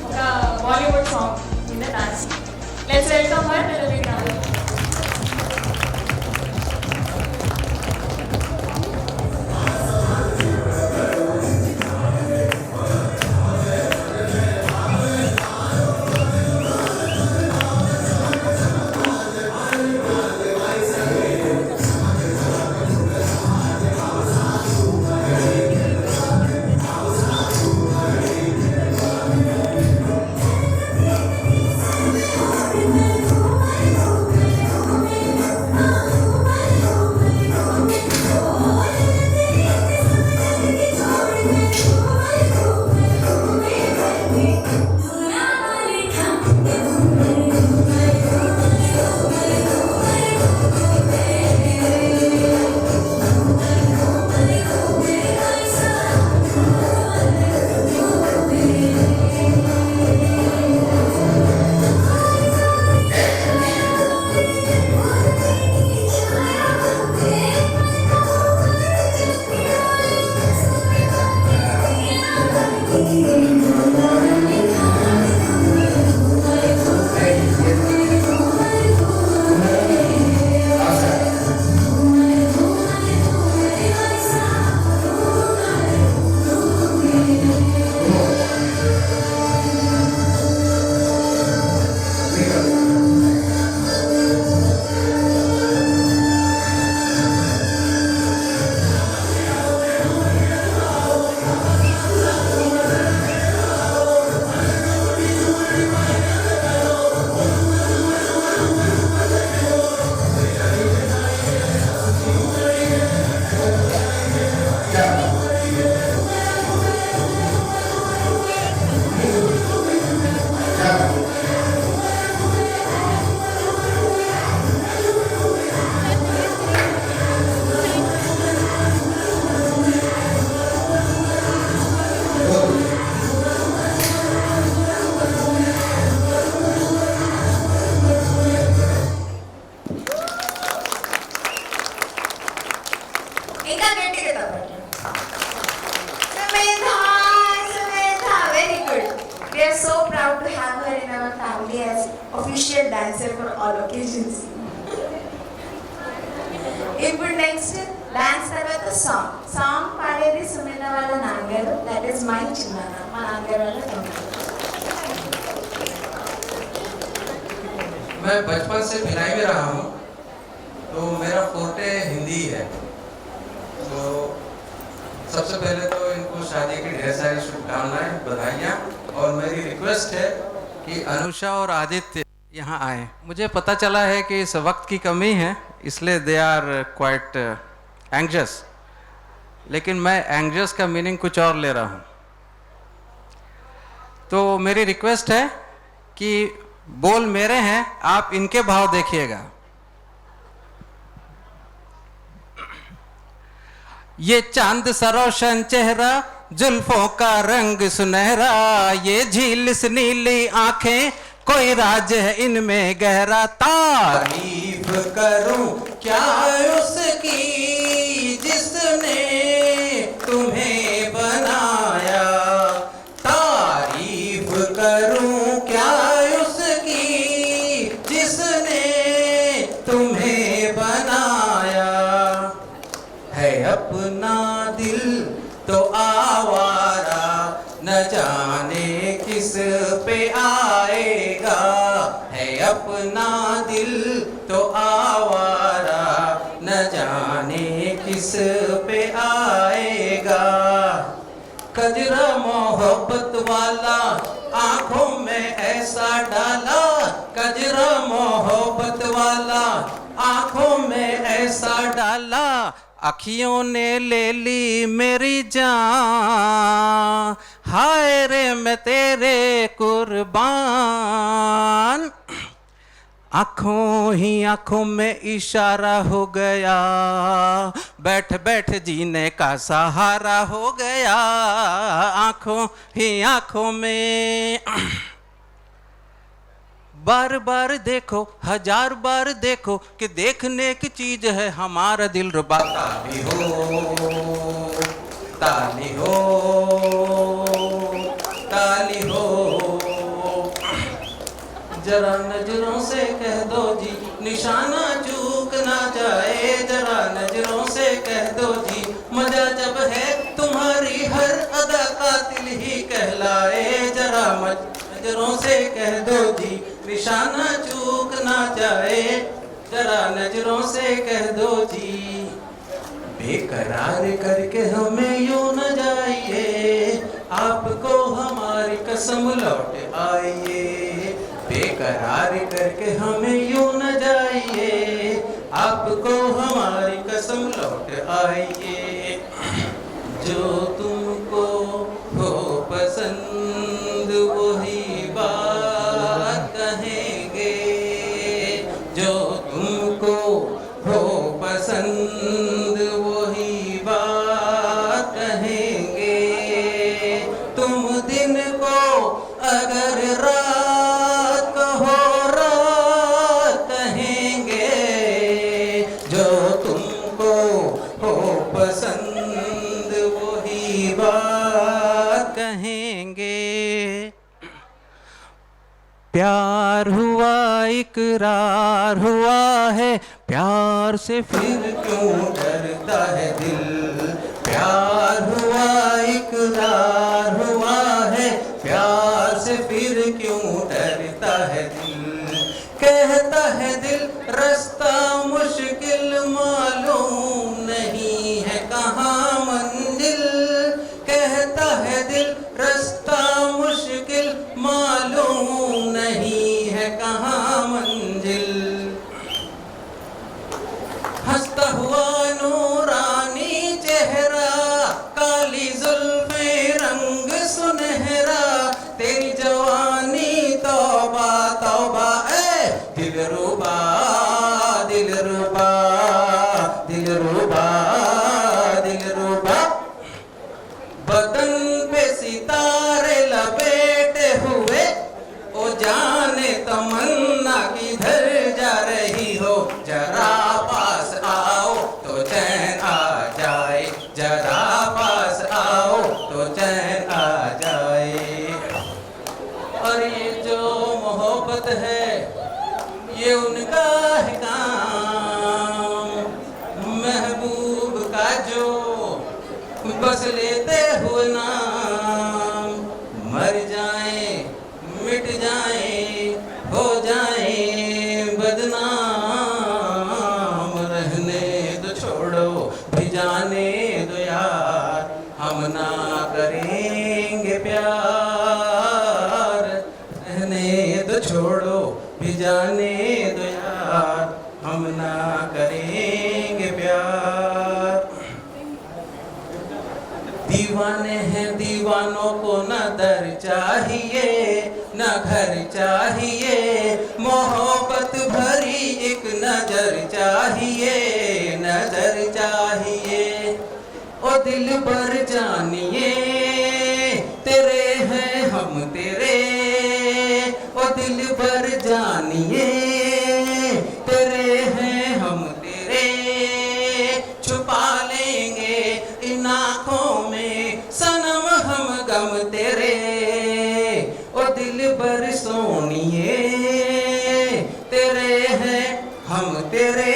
ఒక బాలీవుడ్ సాంగ్ మీద dance. Let's welcome her to the big round.
ఇంకా గట్టిగా తప్పండి. Sumedha, very good. We are so proud to have her in our family as official dancer for all occasions. ఇప్పుడు next dance తర్వాత song పాడేది సుమేధ వాళ్ళ నాన్నగారు, that is my చిన్నాన్న, మా నాన్నగారు వాళ్ళ తమ్ముడు.
मैं बचपन से भिलाई में रहा हूँ, तो मेरा फोर्टे हिंदी है। तो सबसे पहले तो इनको शादी की ढेर सारी शुभकामनाएं, बधाइयाँ, और मेरी रिक्वेस्ट है कि अनुषा और आदित्य यहाँ आए। मुझे पता चला है कि इस वक्त की कमी है, इसलिए दे आर क्वाइट एंग्जियस, लेकिन मैं एंग्जियस का मीनिंग कुछ और ले रहा हूँ। तो मेरी रिक्वेस्ट है कि बोल मेरे हैं, आप इनके भाव देखिएगा। ये चांद सा रोशन चेहरा, जुल्फों का रंग सुनहरा, ये झील से नीली आंखें, कोई राज है इनमें गहरा। तारीफ करूं क्या उसकी जिसने तुम्हें बनाया, तारीफ करूं क्या उसकी जिसने तुम्हें बनाया। है अपना दिल तो आवारा, न जाने किस पे आएगा, है अपना दिल तो आवारा, न जाने किस पे आएगा। कजरा मोहब्बत वाला आंखों में ऐसा डाला, कजरा मोहब्बत वाला आंखों में ऐसा डाला, अखियों ने ले ली मेरी जान, हाय रे मैं तेरे कुर्बान। आंखों ही आंखों में इशारा हो गया, बैठ बैठ जीने का सहारा हो गया। आंखों ही आंखों में बार बार देखो, हजार बार देखो कि देखने की चीज है हमारा दिल रुबा। ताली हो, ताली हो, ताली हो। जरा नजरों से कह दो जी निशाना चूक ना जाए, जरा नजरों से कह दो जी मजा जब है तुम्हारी हर अदा कातिल ही कहलाए। जरा नजरों से कह दो जी निशाना चूक ना जाए, जरा नजरों से कह दो जी। बेकरार करके हमें यूं न जाइए, आपको हमारी कसम लौट आइए। बेकरार करके हमें यूं न जाइए, आपको हमारी कसम लौट आइए। जो तुमको हो पसंद वही बात कहेंगे, जो तुमको हो पसंद वही बात कहेंगे। तुम दिन को अगर रात कहो रात कहेंगे, जो तुमको हो पसंद वही बात कहेंगे। प्यार हुआ इकरार हुआ है, प्यार से फिर क्यों डरता है दिल। प्यार हुआ इकरार हुआ है, प्यार से फिर क्यों डरता है दिल। कहता है दिल रास्ता मुश्किल मालूम नहीं है कहाँ मंजिल। कहता है दिल रास्ता मुश्किल मालूम नहीं है कहाँ मंजिल। हंसता हुआ नूरानी चेहरा, काली जुल्फे रंग सुनहरा, तेरी जवानी तौबा तौबा। ए दिलरुबा दिलरुबा दिलरुबा दिलरुबा। बदन पे सितारे लपेटे हुए, ओ जाने तमन्ना किधर जा रही हो। जरा पास आओ तो चैन आ जाए, जरा पास आओ तो चैन आ जाए। और ये जो मोहब्बत है ये उनका है काम, महबूब का जो बस लेते हुए नाम। मर जाए मिट जाए हो जाए बदनाम, रहने दो छोड़ो भिजाने दो यार, हम ना करेंगे प्यार। रहने दो छोड़ो भिजाने दो यार, हम ना करेंगे प्यार। दीवाने हैं दीवानों को न दर चाहिए न घर चाहिए, मोहब्बत भरी एक नजर चाहिए, नजर चाहिए। ओ दिल पर जानिए तेरे हैं हम तेरे, ओ दिल पर जानिए तेरे हैं हम तेरे। छुपा लेंगे इन आँखों में सनम हम गम तेरे, ओ दिल पर सोनिए तेरे हैं हम तेरे।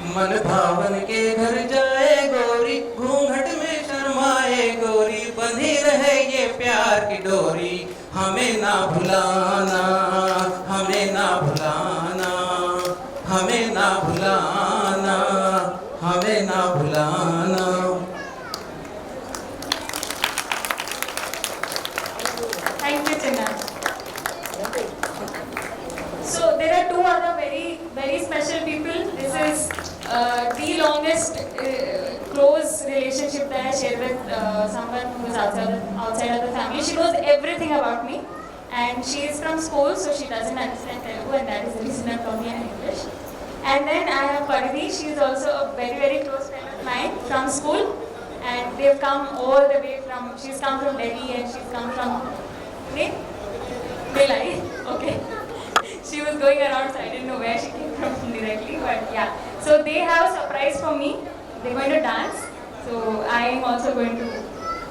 मन भावन के घर जाए गोरी, घूंघट में शर्माए गोरी, बंधी रहे ये प्यार की डोरी। हमें ना भुलाना, हमें ना भुलाना, हमें ना भुलाना, हमें ना भुलाना।
Thank you, Chinna. So there are two other very special people. This is the longest close relationship that I share with someone who is outside of the family. She knows everything about me, and she is from school, so she doesn't understand Telugu, and that is the reason I'm talking in English. And then I have Paridhi. She is also a very close friend of mine from school, and they've come all the way from. She's come from Delhi, and she's come from Bhilai. Okay. She was going around, so I didn't know where she came from directly, but yeah. So they have a surprise for me. They're going to dance. So I am also going to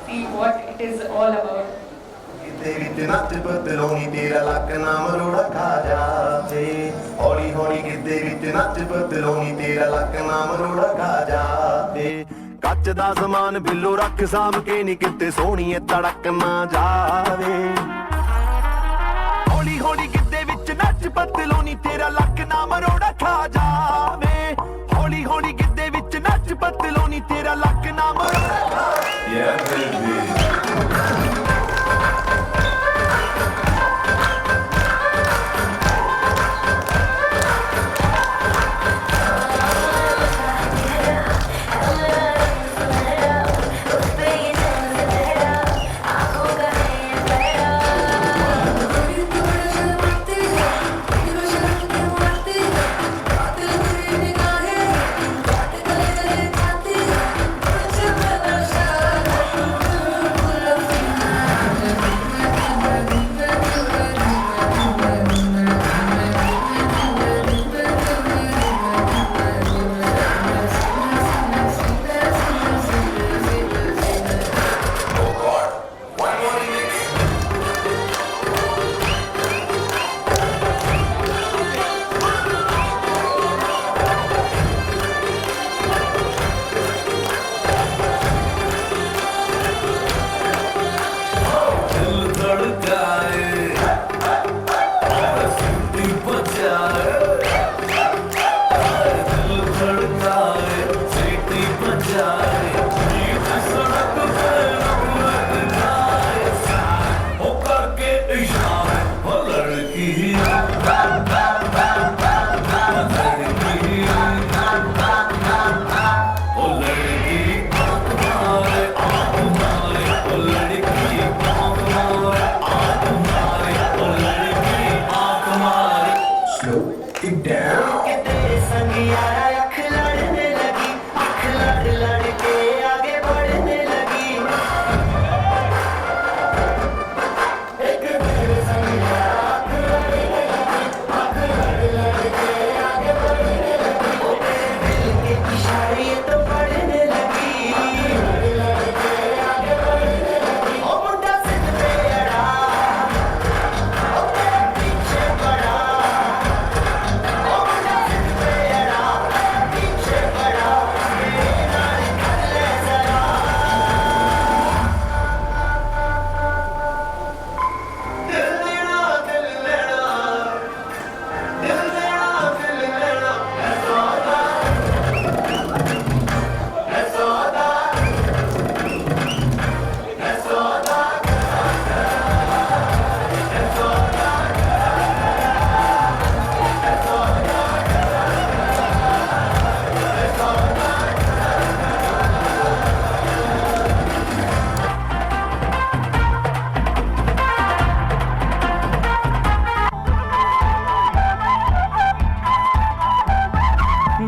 see what it is all about.
ਵਿੱਚ ਨੱਚ ਬਦਲੋਣੀ ਤੇਰਾ ਲੱਕ ਨਾਮ ਰੋੜਾ ਖਾ ਜਾਵੇ ਹੌਲੀ ਹੌਲੀ ਗਿੱਧੇ ਵਿੱਚ ਨੱਚ ਬਦਲੋਣੀ ਤੇਰਾ ਲੱਕ ਨਾਮ ਰੋੜਾ ਖਾ ਜਾਵੇ ਕੱਚ ਦਾ ਸਮਾਨ ਬਿੱਲੋ ਰੱਖ ਸਾਂਭ ਕੇ ਨੀ ਕਿਤੇ ਸੋਹਣੀਏ ਤੜਕ ਨਾ ਜਾਵੇ ਹੌਲੀ ਹੌਲੀ ਗਿੱਧੇ ਵਿੱਚ ਨੱਚ ਬਦਲੋਣੀ ਤੇਰਾ ਲੱਕ ਨਾਮ ਰੋੜਾ ਖਾ ਜਾਵੇ ਹੌਲੀ ਹੌਲੀ ਗਿੱਧੇ ਵਿੱਚ ਨੱਚ ਬਦਲੋਣੀ ਤੇਰਾ ਲੱਕ ਨਾਮ ਰੋੜਾ ਖਾ ਜਾਵੇ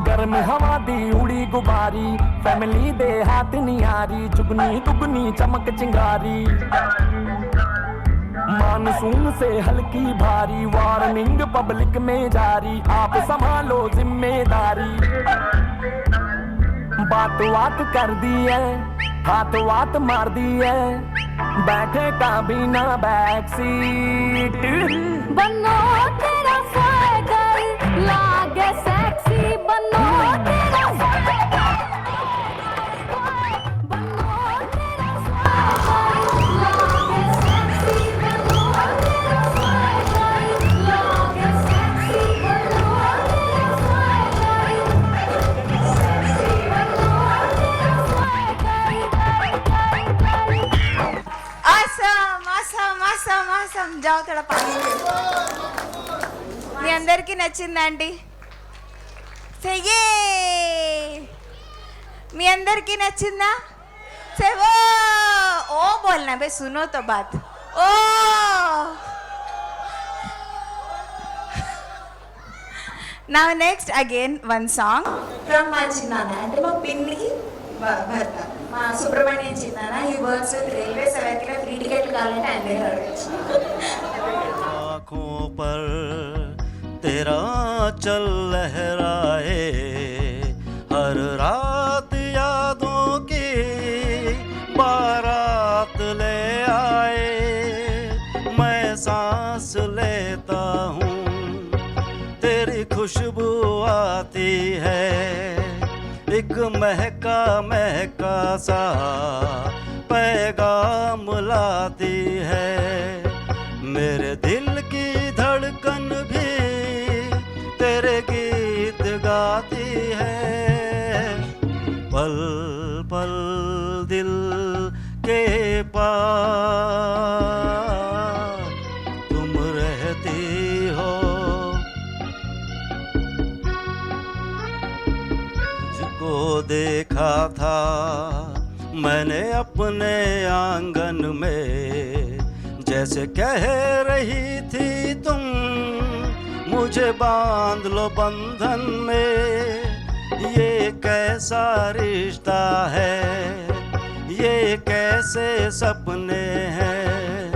ਗਰਮ ਹਵਾ ਦੀ ਉੜੀ ਗੁਬਾਰੀ ਫੈਮਿਲੀ ਦੇ ਹੱਥ ਨਿਆਰੀ ਚੁਗਨੀ ਦੁਗਨੀ ਚਮਕ ਚਿੰਗਾਰੀ मानसून से हल्की भारी वार्निंग पब्लिक में जारी आप संभालो जिम्मेदारी बात बात कर दी है हाथ वात मार दी है बैठे का बिना बैक सीट
बनो तेरा साइकिल लागे सेक्सी बनो तेरा साइकिल बनो तेरा साइकिल लागे सेक्सी बनो
जाओ थोड़ा पानी दे మీ అందరికీ నచ్చిందండి చెయ్యే మీ అందరికీ నచ్చిందా से ओ बोलना भाई सुनो तो बात ओ now next again one song from మా చిన్నాన్న అంటే మా పిన్ని భర్త మా సుబ్రహ్మణ్యం చిన్నాన్న he works with railways ఎవరికైనా ఫ్రీ టికెట్లు కావాలంటే ఆయన దగ్గర అడగచ్చు
आँखों पर तेरा चल लहराए हर रात यादों की बारात ले आए मैं सांस लेता हूँ तेरी खुशबू आती है एक महका महका सा पैगाम लाती है मेरे दिल की धड़कन भी तेरे गीत गाती है पल पल दिल के पास तुम रहती हो मुझको देखा था मैंने अपने आंगन में जैसे कह रही थी तुम मुझे बांध लो बंधन में ये कैसा रिश्ता है ये कैसे सपने हैं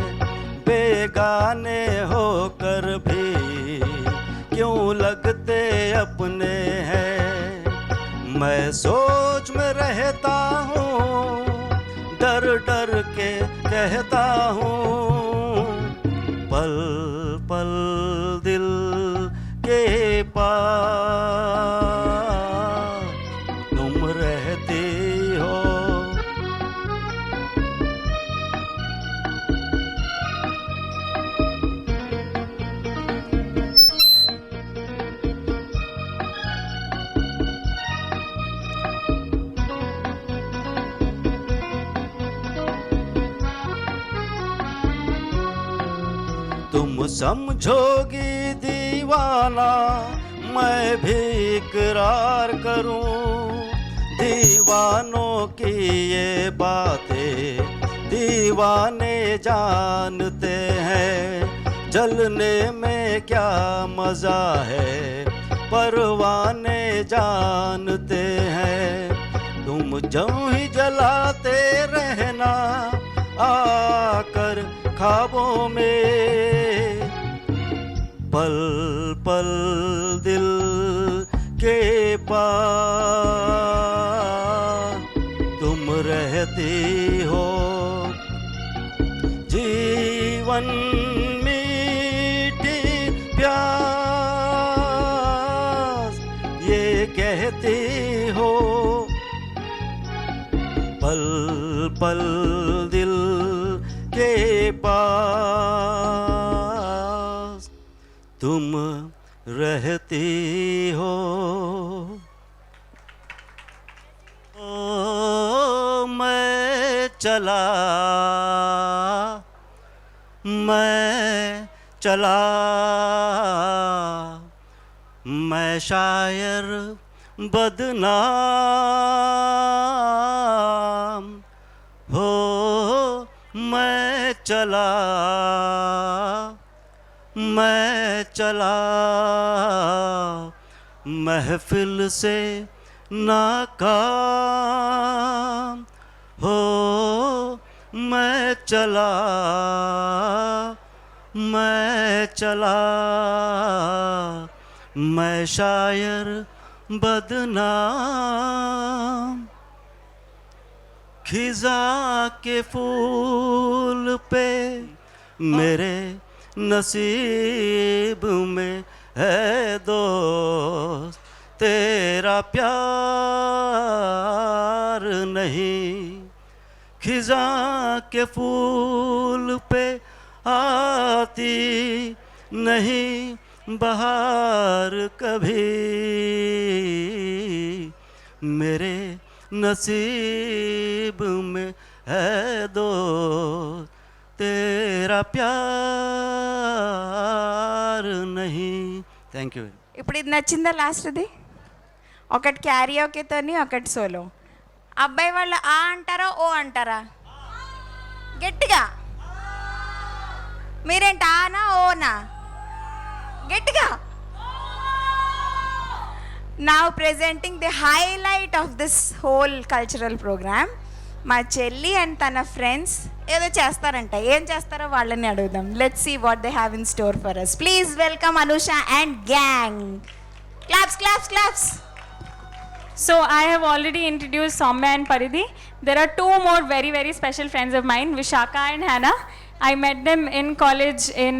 बेगाने होकर भी क्यों लगते अपने हैं मैं सोच में रहता हूँ डर डर के कहता हूँ पल पल दिल के पास तुम रहती हो तुम समझोगी दीवाना मैं भी इकरार करूं दीवानों की ये बातें दीवाने जानते हैं जलने में क्या मजा है परवाने जानते हैं तुम जो ही जलाते रहना आकर ख्वाबों में पल पल दिल के पास तुम रहती हो जीवन मीठी प्यास ये कहती हो पल पल दिल के पास तुम रहती हो ओ मैं चला मैं शायर बदनाम हो मैं चला महफिल से नाकाम हो मैं चला मैं शायर बदनाम खिजा के फूल पे मेरे नसीब में है दोस्त तेरा प्यार नहीं खिजा के फूल पे आती नहीं बहार कभी मेरे नसीब में है दोस्त तेरा प्यार नहीं. Thank you.
ఇప్పుడు ఇది నచ్చిందా లాస్ట్ది? ఒకటి క్యారియోకేతోని ఒకటి సోలో. అబ్బాయి వాళ్ళు ఆ అంటారా ఓ అంటారా? గట్టిగా మీరేంటి ఆనా ఓనా? గట్టిగా. Now presenting the highlight of this whole cultural program, మా చెల్లి అండ్ తన ఫ్రెండ్స్ ఏదో చేస్తారంట. ఏం చేస్తారో వాళ్ళని అడుగుదాం. Let's see what they have in store for us. Please welcome Anusha and gang. Claps claps claps.
So I have already introduced Soumya and Paridhi. There are two more very, very special friends of mine, Vishaka and Hannah. I met them in college in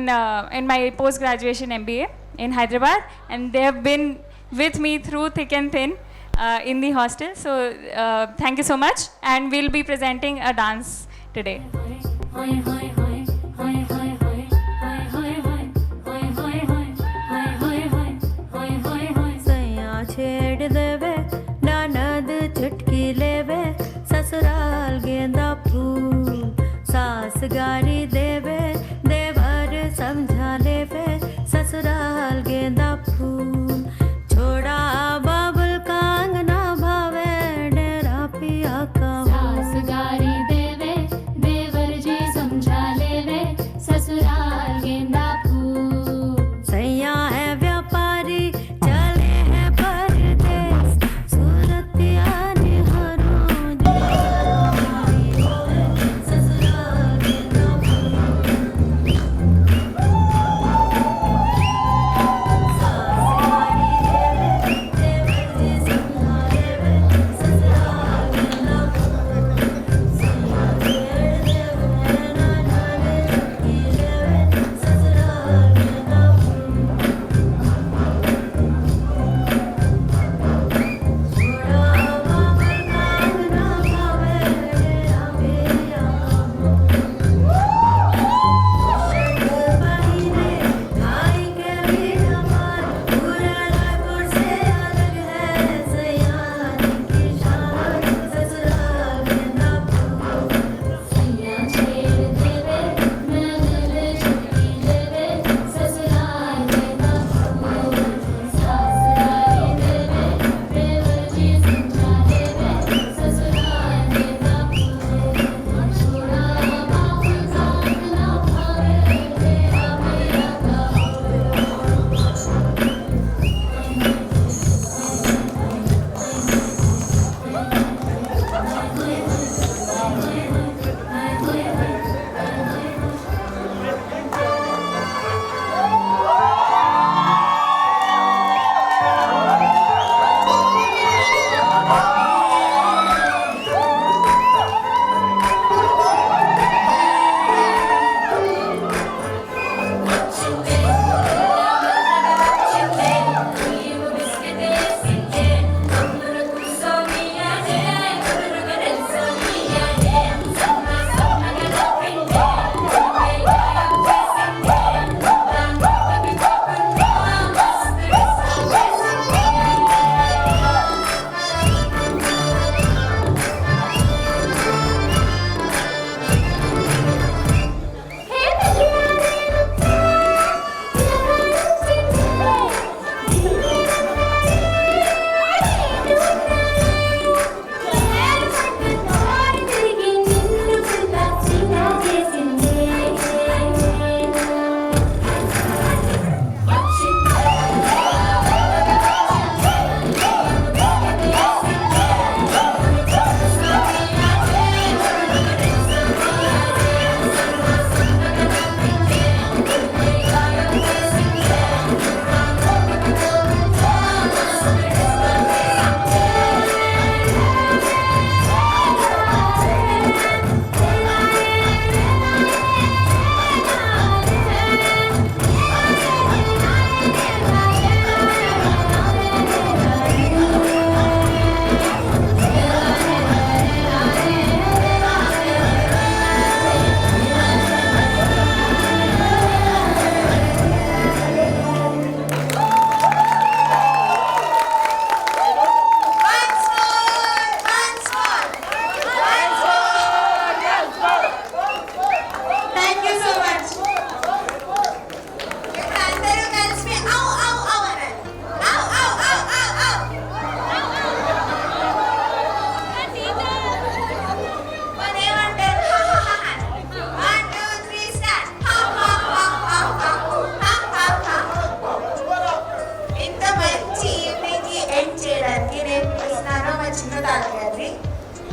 my post-graduation MBA in Hyderabad, and they have been with me through thick and thin in the hostel. So thank you so much, and we'll be presenting a dance today.
छेड़ देवे ननद चुटकी लेवे ससुराल गेंदा फूल सास गारी देवे देवर समझा लेवे ससुराल गेंदा फूल छोड़ा बाबुल का अंगना भावे डेरा पिया का सास गारी देवे देवर जी समझा लेवे ससुराल गेंदा फूल सैया है व्यापारी चले हैं परदेस सूरतिया निहरों ससुराल गेंदा फूल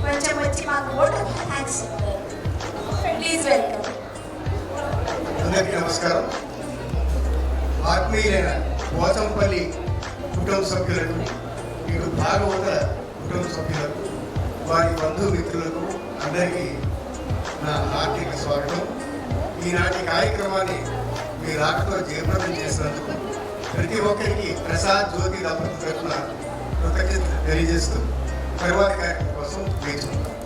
కొంచెం వచ్చి మాకు ఓటు థ్యాంక్స్ చెప్తారు. Please welcome.
అందరికీ నమస్కారం. ఆత్మీయులైన పోచంపల్లి కుటుంబ సభ్యులకు, ఇటు భాగవత కుటుంబ సభ్యులకు, వారి బంధుమిత్రులకు అందరికీ నా హార్దిక స్వాగతం. ఈనాటి కార్యక్రమాన్ని మీ రాకతో జయప్రదం చేసినందుకు ప్రతి ఒక్కరికి ప్రసాద్ జ్యోతి దంపతుల తరఫున కృతజ్ఞత తెలియజేస్తూ తరువాతి కార్యక్రమం కోసం వేచి ఉంటాం.